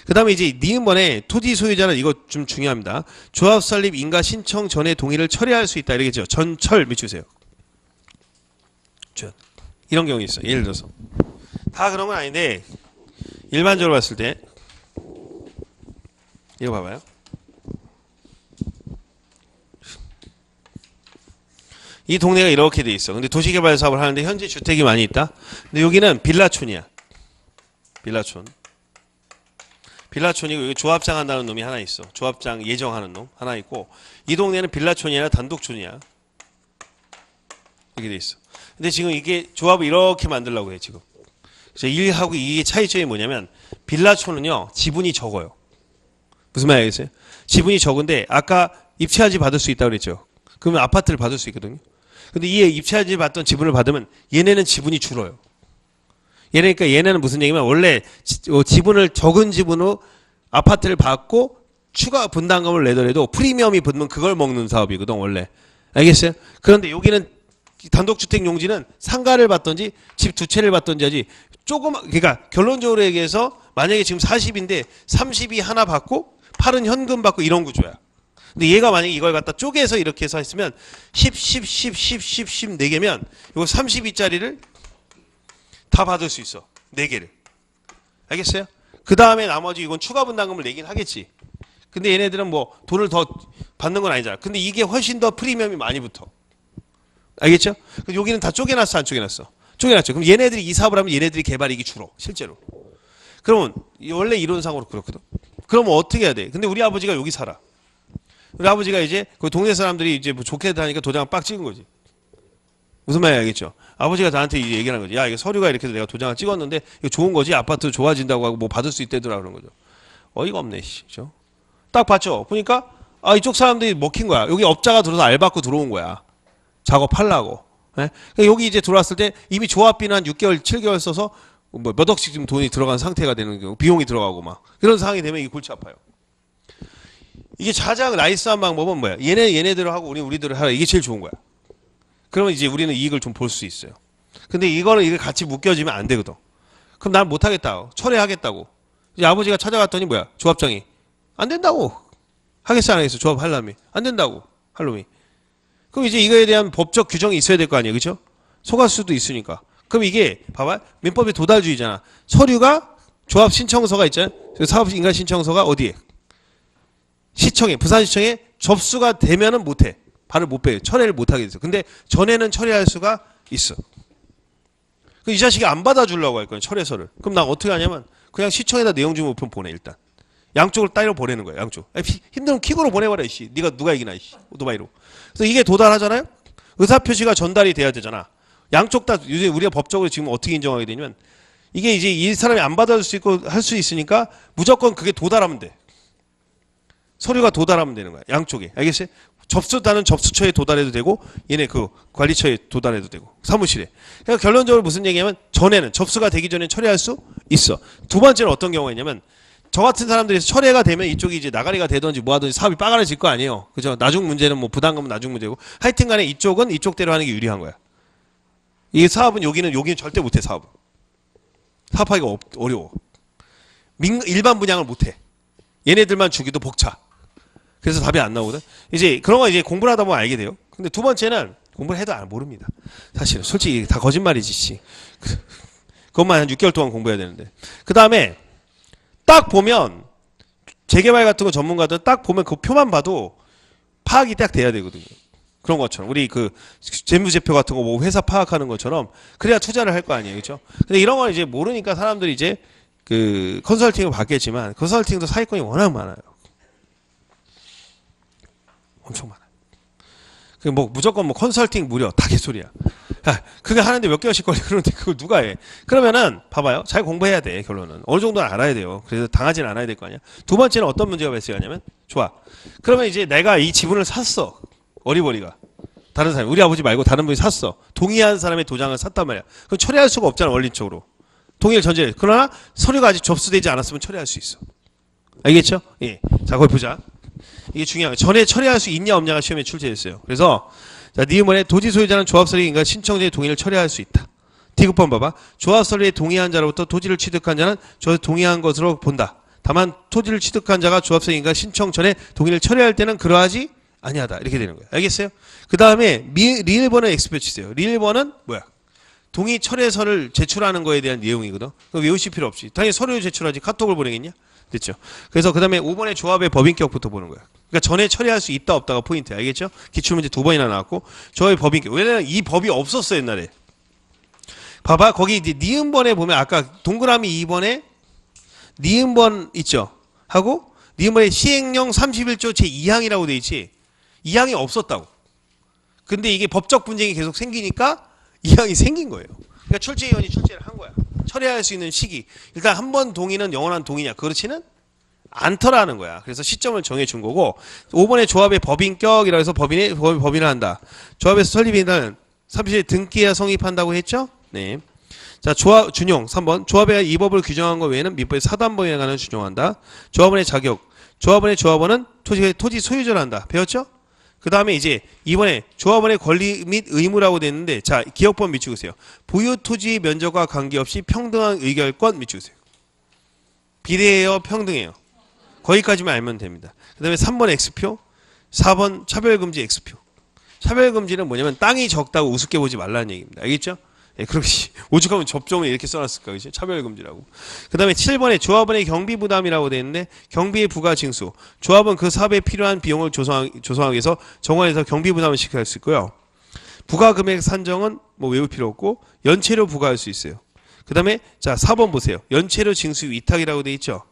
그 다음에 이제 니은번에 토지 소유자는 이거 좀 중요합니다. 조합 설립 인가 신청 전에 동의를 철회할 수 있다 이러겠죠. 전철 밑주세요. 이런 경우 있어. 예를 들어서 다 그런 건 아닌데 일반적으로 봤을 때 이거 봐봐요. 이 동네가 이렇게 돼 있어. 근데 도시개발 사업을 하는데 현재 주택이 많이 있다. 근데 여기는 빌라촌이야. 빌라촌이고 여기 조합장 한다는 놈이 하나 있어. 조합장 예정하는 놈 하나 있고 이 동네는 빌라촌이 아니라 단독촌이야. 이렇게 돼 있어. 근데 지금 이게 조합을 이렇게 만들려고 해 지금. 그래서 1하고 2의 차이점이 뭐냐면 빌라촌은요 지분이 적어요. 무슨 말인지 알겠어요? 지분이 적은데 아까 입체하지 받을 수 있다고 그랬죠. 그러면 아파트를 받을 수 있거든요. 근데 이 입체하지 받던 지분을 받으면 얘네는 지분이 줄어요. 그러니까 얘네는 무슨 얘기냐면 원래 지분을 적은 지분으로 아파트를 받고 추가 분담금을 내더라도 프리미엄이 붙으면 그걸 먹는 사업이거든 원래. 알겠어요? 그런데 여기는 단독주택 용지는 상가를 받든지 집 두 채를 받든지 하지 그러니까 결론적으로 얘기해서 만약에 지금 40인데 30이 하나 받고 8은 현금 받고 이런 구조야. 근데 얘가 만약에 이걸 갖다 쪼개서 이렇게 해서 했으면 10, 10, 10, 10, 10, 10 4개면 이거 32짜리를 다 받을 수 있어. 4개를. 알겠어요? 그 다음에 나머지 이건 추가 분담금을 내긴 하겠지. 근데 얘네들은 뭐 돈을 더 받는 건 아니잖아. 근데 이게 훨씬 더 프리미엄이 많이 붙어. 알겠죠? 여기는 다 쪼개놨어, 안 쪼개놨어? 쪼개놨죠. 그럼 얘네들이 이 사업을 하면 얘네들이 개발이익이 줄어, 실제로. 그러면 원래 이론상으로 그렇거든. 그러면 어떻게 해야 돼? 근데 우리 아버지가 여기 살아. 우리 아버지가 이제 그 동네 사람들이 이제 뭐 좋게 다니까 도장 빡 찍은 거지. 무슨 말인지 알겠죠? 아버지가 나한테 이제 얘기를 한 거지. 야, 이게 서류가 이렇게 해서 내가 도장을 찍었는데 이거 좋은 거지? 아파트 좋아진다고 하고 뭐 받을 수 있대더라 그런 거죠. 어이가 없네, 씨. 그죠? 딱 봤죠? 보니까 아, 이쪽 사람들이 먹힌 거야. 여기 업자가 들어서 알 받고 들어온 거야. 작업하려고. 예? 그러니까 여기 이제 들어왔을 때 이미 조합비는 한 6개월, 7개월 써서 뭐 몇 억씩 지금 돈이 들어간 상태가 되는 경우, 비용이 들어가고 막 이런 상황이 되면 이게 골치 아파요. 이게 가장 나이스한 방법은 뭐야? 얘네들을 하고 우리들을 하라. 이게 제일 좋은 거야. 그러면 이제 우리는 이익을 좀 볼 수 있어요. 근데 이게 같이 묶여지면 안 되거든. 그럼 난 못하겠다. 철회하겠다고. 이제 아버지가 찾아갔더니 뭐야? 조합장이 안 된다고. 하겠어 안 하겠어? 조합하려면 안 된다고. 할 놈이. 그럼 이제 이거에 대한 법적 규정이 있어야 될 거 아니에요, 그렇죠? 속할 수도 있으니까. 그럼 이게 봐봐, 민법이 도달주의잖아. 서류가 조합 신청서가 있잖아요. 사업 인가 신청서가 어디에? 시청에, 부산시청에 접수가 되면은 못해. 발을 못 빼요. 철회를 못 하게 돼서. 근데 전에는 철회할 수가 있어. 그 이 자식이 안 받아주려고 할 거야, 철회서를. 그럼 나 어떻게 하냐면 그냥 시청에다 내용 좀 우편 보내 일단. 양쪽으로 따로 보내는 거야, 양쪽. 힘들면 킥으로 보내버려, 이씨. 네가 누가 이기나, 이씨. 오토바이로. 그래서 이게 도달하잖아요. 의사표시가 전달이 돼야 되잖아. 양쪽 다 요새 우리가 법적으로 지금 어떻게 인정하게 되냐면 이게 이제 이 사람이 안 받아줄 수 있고 할 수 있으니까 무조건 그게 도달하면 돼. 서류가 도달하면 되는 거야, 양쪽에. 알겠어요? 접수단은 접수처에 도달해도 되고 얘네 그 관리처에 도달해도 되고 사무실에. 그러니까 결론적으로 무슨 얘기냐면 전에는 접수가 되기 전에 처리할 수 있어. 두 번째는 어떤 경우가 있냐면 저 같은 사람들이 철회가 되면 이쪽이 이제 나가리가 되든지 뭐 하든지 사업이 빠가라질 거 아니에요. 그죠? 나중 문제는 뭐 부담금은 나중 문제고 하여튼 간에 이쪽은 이쪽대로 하는 게 유리한 거야. 이 사업은 여기는 절대 못해, 사업은. 사업하기가 어려워. 일반 분양을 못해. 얘네들만 주기도 벅차. 그래서 답이 안 나오거든. 이제 그런 거 이제 공부를 하다 보면 알게 돼요. 근데 두 번째는 공부를 해도 모릅니다. 사실은. 솔직히 다 거짓말이지, 씨. 그것만 한 6개월 동안 공부해야 되는데. 그 다음에 딱 보면 재개발 같은 거 전문가들 딱 보면 그 표만 봐도 파악이 딱 돼야 되거든요. 그런 것처럼 우리 그 재무제표 같은 거 뭐 회사 파악하는 것처럼 그래야 투자를 할 거 아니에요, 그렇죠? 근데 이런 건 이제 모르니까 사람들이 이제 그 컨설팅을 받겠지만 컨설팅도 사기꾼이 워낙 많아요. 엄청 많아요. 그 뭐 무조건 뭐 컨설팅 무료 다 개소리야. 야, 그게 하는데 몇 개월씩 걸려. 그러는데 그걸 누가 해? 그러면은 봐봐요. 잘 공부해야 돼. 결론은 어느 정도는 알아야 돼요. 그래서 당하지는 않아야 될 거 아니야. 두 번째는 어떤 문제가 발생하냐면 좋아. 그러면 이제 내가 이 지분을 샀어. 어리버리가 다른 사람, 우리 아버지 말고 다른 분이 샀어. 동의한 사람의 도장을 샀단 말이야. 그럼 처리할 수가 없잖아, 원리적으로. 동의를 전제해. 그러나 서류가 아직 접수되지 않았으면 처리할 수 있어. 알겠죠? 예. 자, 거기 보자. 이게 중요한 거예요. 전에 처리할 수 있냐 없냐가 시험에 출제됐어요. 그래서 자, 니은번에 도지 소유자는 조합 설립인가 신청자의 동의를 처리할 수 있다. D급번 봐봐. 조합 설립에 동의한 자로부터 토지를 취득한 자는 조합에 동의한 것으로 본다. 다만 토지를 취득한 자가 조합 설립인가 신청 전에 동의를 처리할 때는 그러하지 아니하다. 이렇게 되는 거예요. 알겠어요? 그 다음에 리일번은 X표 치세요. 리일번은 뭐야? 동의 철회서를 제출하는 거에 대한 내용이거든. 그거 외우실 필요 없이. 당연히 서류 제출하지 카톡을 보내겠냐? 됐죠? 그래서 그 다음에 5번의 조합의 법인격부터 보는 거야. 그러니까 전에 처리할 수 있다 없다가 포인트야. 알겠죠? 기출문제 2번이나 나왔고 조합의 법인격. 왜냐면 이 법이 없었어 옛날에. 봐봐. 거기 이제 니은번에 보면 아까 동그라미 2번에 니은번 있죠? 하고 니은번에 시행령 31조 제2항이라고 돼 있지. 2항이 없었다고. 근데 이게 법적 분쟁이 계속 생기니까 2항이 생긴 거예요. 그러니까 출제위원이 출제를 한 거야. 처리할 수 있는 시기. 일단 한 번 동의는 영원한 동의냐. 그렇지는 않더라는 거야. 그래서 시점을 정해준 거고 5번에 조합의 법인격이라고 해서 법인을 한다. 조합에서 설립인은 30일 등기에 성립한다고 했죠? 네. 자, 조합 준용 3번. 조합에 이 법을 규정한 것 외에는 민법의 사단법인에 관한 준용한다. 조합원의 자격. 조합원의 조합원은 토지 소유자를 한다. 배웠죠? 그 다음에 이제 이번에 조합원의 권리 및 의무라고 되어 있는데 자, 기억법 밑줄으세요. 보유 토지 면적과 관계없이 평등한 의결권 밑줄으세요. 비례해요, 평등해요. 거기까지만 알면 됩니다. 그 다음에 3번 X표, 4번 차별금지 X표. 차별금지는 뭐냐면 땅이 적다고 우습게 보지 말라는 얘기입니다. 알겠죠? 예, 그렇지. 오죽하면 접종을 이렇게 써놨을까, 그치? 차별금지라고. 그 다음에 7번에 조합원의 경비부담이라고 되어 있는데, 경비의 부과 징수. 조합은 그 사업에 필요한 비용을 조성하기 위해서 정원에서 경비부담을 시킬 수 있고요. 부과금액 산정은 뭐 외울 필요 없고, 연체료 부과할 수 있어요. 그 다음에, 자, 4번 보세요. 연체료 징수 위탁이라고 되어 있죠?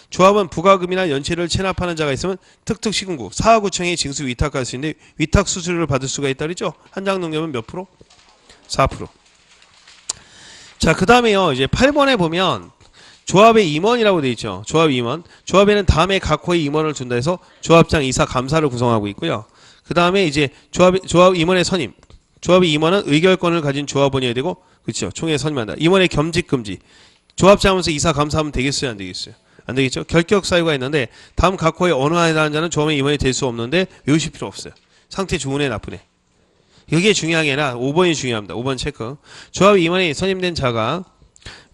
조합은 부과금이나 연체료를 체납하는 자가 있으면 특특시군구, 사하구청에 징수 위탁할 수 있는데, 위탁 수수료를 받을 수가 있다 그랬죠? 한 장 넘기면 몇 프로? 4%. 자, 그 다음에요. 이제 8번에 보면 조합의 임원이라고 되어 있죠. 조합 임원. 조합에는 다음에 각 호의 임원을 둔다 해서 조합장, 이사, 감사를 구성하고 있고요. 그 다음에 이제 조합 임원의 선임. 조합의 임원은 의결권을 가진 조합원이어야 되고, 그렇죠. 총회에 선임한다. 임원의 겸직 금지. 조합장하면서 이사, 감사하면 되겠어요, 안 되겠어요? 안 되겠죠. 결격 사유가 있는데 다음 각 호의 어느 하에 해당하는 자는 조합의 임원이 될 수 없는데 외우실 필요 없어요. 상태 좋은 애, 나쁜 애. 이게 중요한 게 아니라 5번이 중요합니다. 5번 체크. 조합 임원이 선임된 자가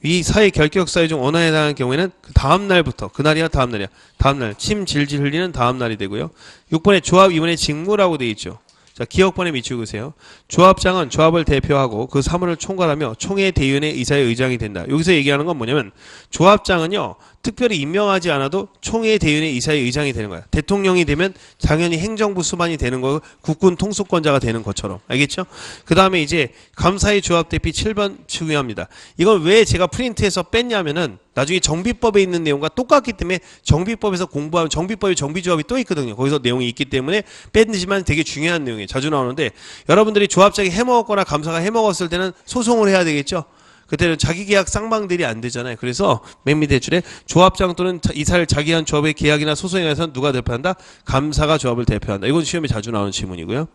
위 사회 결격 사유 중 어느 하에 해당하는 경우에는 그 다음 날부터, 그날이야 다음 날이야. 다음 날, 침 질질 흘리는 다음 날이 되고요. 6번에 조합 임원의 직무라고 되어 있죠. 자, 기억번에 밑줄으세요. 조합장은 조합을 대표하고 그 사무를 총괄하며 총회 대의원의 이사의 의장이 된다. 여기서 얘기하는 건 뭐냐면 조합장은요, 특별히 임명하지 않아도 총회 대의원회 이사의 의장이 되는 거야. 대통령이 되면 당연히 행정부 수반이 되는 거, 국군 통수권자가 되는 것처럼. 알겠죠? 그 다음에 이제 감사의 조합 대피 7번 중요합니다. 이건 왜 제가 프린트해서 뺐냐면은 나중에 정비법에 있는 내용과 똑같기 때문에 정비법에서 공부하면 정비법에 정비조합이 또 있거든요. 거기서 내용이 있기 때문에 뺐지만 되게 중요한 내용이에요. 자주 나오는데 여러분들이 조합장이 해먹었거나 감사가 해먹었을 때는 소송을 해야 되겠죠? 그때는 자기계약 쌍방들이 안 되잖아요. 그래서 맨 밑에 줄에 조합장 또는 이사를 자기한 조합의 계약이나 소송에 관해서는 누가 대표한다? 감사가 조합을 대표한다. 이건 시험에 자주 나오는 지문이고요.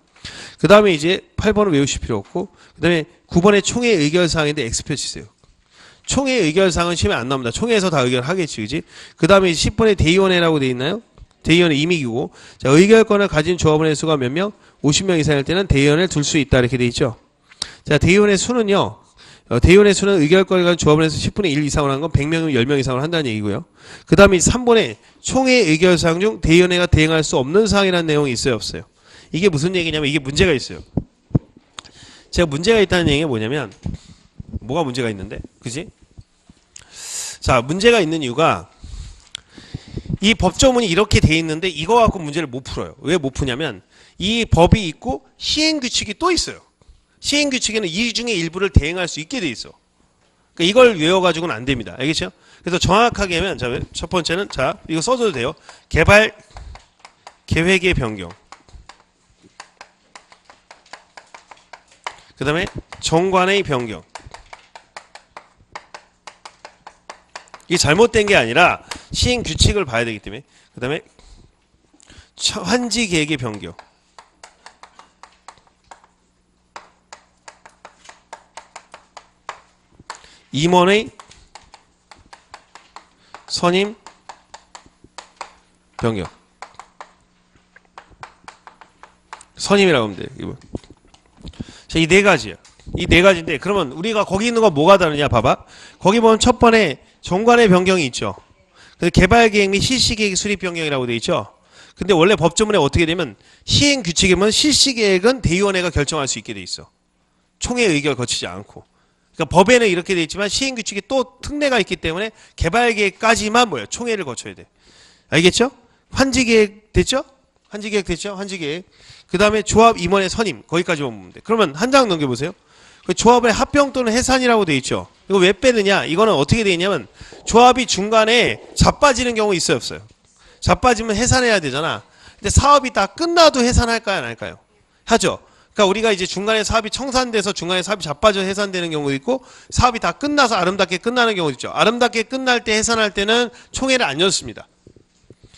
그 다음에 이제 8번은 외우실 필요 없고 그 다음에 9번에 총회 의결사항인데 X표 치세요. 총회 의결사항은 시험에 안 나옵니다. 총회에서 다 의결하겠지, 그지? 그 다음에 10번에 대의원회라고 돼 있나요? 대의원회 임의기구. 자, 의결권을 가진 조합원의 수가 몇 명? 50명 이상일 때는 대의원을 둘 수 있다. 이렇게 돼 있죠. 자, 대의원의 수는요. 대의원의 수는 의결권을 가진 조합원에서 10분의 1 이상을 한 건 100명이면 10명 이상을 한다는 얘기고요. 그 다음에 3번에 총회 의결사항 중 대의원회가 대행할 수 없는 사항이라는 내용이 있어요, 없어요? 이게 무슨 얘기냐면 이게 문제가 있어요. 제가 문제가 있다는 얘기가 뭐냐면 뭐가 문제가 있는데? 그지? 자, 문제가 있는 이유가 이 법조문이 이렇게 돼 있는데 이거 갖고 문제를 못 풀어요. 왜 못 푸냐면 이 법이 있고 시행규칙이 또 있어요. 시행규칙에는 이 중에 일부를 대행할 수 있게 돼 있어. 그러니까 이걸 외워가지고는 안 됩니다. 알겠죠? 그래서 정확하게 하면 자, 첫 번째는 자 이거 써줘도 돼요. 개발 계획의 변경. 그 다음에 정관의 변경. 이게 잘못된 게 아니라 시행규칙을 봐야 되기 때문에. 그 다음에 환지 계획의 변경. 임원의 선임 변경. 선임이라고 하면 돼요. 이번. 자, 이 네 가지야. 이 네 가지인데 그러면 우리가 거기 있는 거 뭐가 다르냐 봐봐. 거기 보면 첫 번에 정관의 변경이 있죠. 근데 개발계획 및 실시계획 수립 변경이라고 돼 있죠. 근데 원래 법조문에 어떻게 되면 시행규칙이면 실시계획은 대의원회가 결정할 수 있게 돼 있어. 총회 의결 거치지 않고. 그러니까 법에는 이렇게 돼 있지만 시행규칙이 또 특례가 있기 때문에 개발계획까지만 뭐야? 총회를 거쳐야 돼. 알겠죠? 환지계획 됐죠? 환지계획 됐죠? 환지계획. 그 다음에 조합 임원의 선임 거기까지만 보면 돼. 그러면 한 장 넘겨보세요. 그 조합의 합병 또는 해산이라고 돼 있죠. 이거 왜 빼느냐? 이거는 어떻게 돼 있냐면 조합이 중간에 자빠지는 경우 있어요, 없어요? 자빠지면 해산해야 되잖아. 근데 사업이 다 끝나도 해산할까요, 안 할까요? 하죠. 그러니까 우리가 이제 중간에 사업이 청산돼서 중간에 사업이 자빠져 해산되는 경우도 있고 사업이 다 끝나서 아름답게 끝나는 경우도 있죠. 아름답게 끝날 때 해산할 때는 총회를 안 열습니다.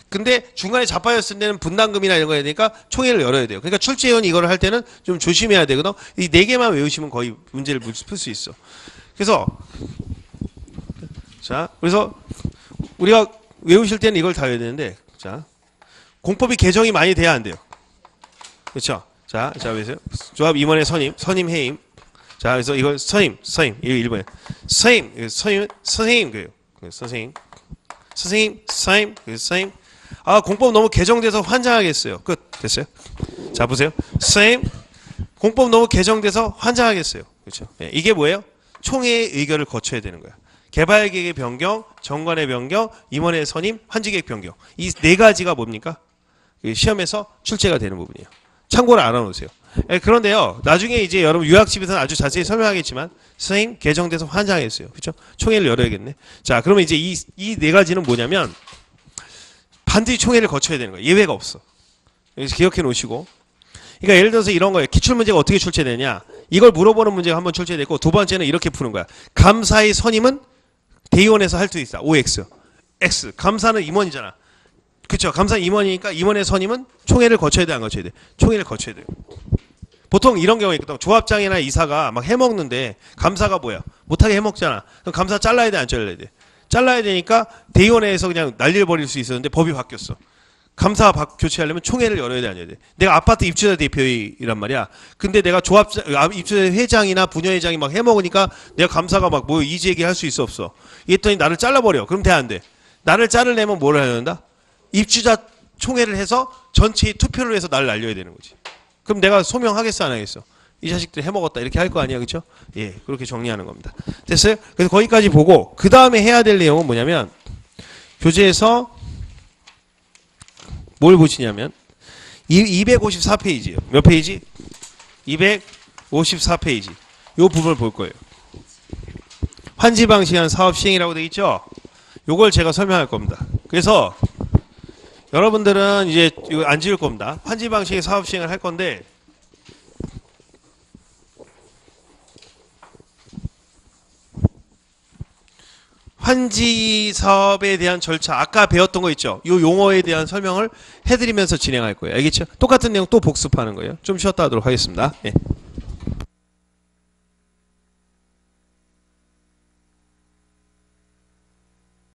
근데 중간에 자빠졌을 때는 분담금이나 이런 거 해야 되니까 총회를 열어야 돼요. 그러니까 출제위원이 이거를 할 때는 좀 조심해야 되거든. 이 네 개만 외우시면 거의 문제를 풀 수 있어. 그래서 자, 그래서 우리가 외우실 때는 이걸 다 외워야 되는데 자, 공법이 개정이 많이 돼야 안 돼요. 그렇죠? 자, 보세요. 조합 임원의 선임 해임. 자, 그래서 이걸 선임, 이거 1번에 선임, 그래요. 선생님, 선임, 선임. 아, 공법 너무 개정돼서 환장하겠어요. 끝. 됐어요? 자, 보세요. 선임, 공법 너무 개정돼서 환장하겠어요. 그렇죠? 네, 이게 뭐예요? 총회의 의결을 거쳐야 되는 거야. 개발계획의 변경, 정관의 변경, 임원의 선임, 환지계획 변경. 이 네 가지가 뭡니까? 시험에서 출제가 되는 부분이에요. 참고를 알아놓으세요. 예, 그런데요, 나중에 이제 여러분 유학집에서는 아주 자세히 설명하겠지만, 선생님, 개정돼서 환장했어요. 그렇죠? 총회를 열어야겠네. 자, 그러면 이제 이 네 가지는 뭐냐면, 반드시 총회를 거쳐야 되는 거예요. 예외가 없어. 여기서 기억해 놓으시고. 그러니까 예를 들어서 이런 거예요. 기출문제가 어떻게 출제되냐. 이걸 물어보는 문제가 한번 출제됐고, 두 번째는 이렇게 푸는 거야. 감사의 선임은 대의원에서 할 수 있다. OX. X. 감사는 임원이잖아. 그렇죠. 감사 임원이니까 임원의 선임은 총회를 거쳐야 돼, 안 거쳐야 돼? 총회를 거쳐야 돼요. 보통 이런 경우가 있거든. 조합장이나 이사가 막 해먹는데 감사가 뭐야? 못하게 해먹잖아. 그럼 감사 잘라야 돼, 안 잘라야 돼? 잘라야 되니까 대의원회에서 그냥 난리를 벌일 수 있었는데 법이 바뀌었어. 감사 교체하려면 총회를 열어야 돼, 안 열어야 돼? 내가 아파트 입주자 대표이란 말이야. 근데 내가 입주자 회장이나 분녀회장이 막 해먹으니까 내가 감사가 막 뭐 이의제기 할 수 있어, 없어? 이랬더니 나를 잘라버려. 그럼 돼, 안 돼? 나를 자르려면 뭘 해야 된다? 입주자 총회를 해서 전체의 투표를 해서 나를 날려야 되는 거지. 그럼 내가 소명하겠어, 안 하겠어? 이 자식들 해먹었다 이렇게 할 거 아니야, 그렇죠? 예, 그렇게 정리하는 겁니다. 됐어요? 그래서 거기까지 보고 그 다음에 해야 될 내용은 뭐냐면 교재에서 뭘 보시냐면 254페이지예요. 몇 페이지? 254페이지. 요 부분을 볼 거예요. 환지 방식한 사업 시행이라고 되어 있죠? 요걸 제가 설명할 겁니다. 그래서 여러분들은 이제 이거 안 지울 겁니다. 환지 방식의 사업 시행을 할 건데 환지 사업에 대한 절차 아까 배웠던 거 있죠? 요 용어에 대한 설명을 해드리면서 진행할 거예요. 알겠죠? 똑같은 내용 또 복습하는 거예요. 좀 쉬었다 하도록 하겠습니다. 예.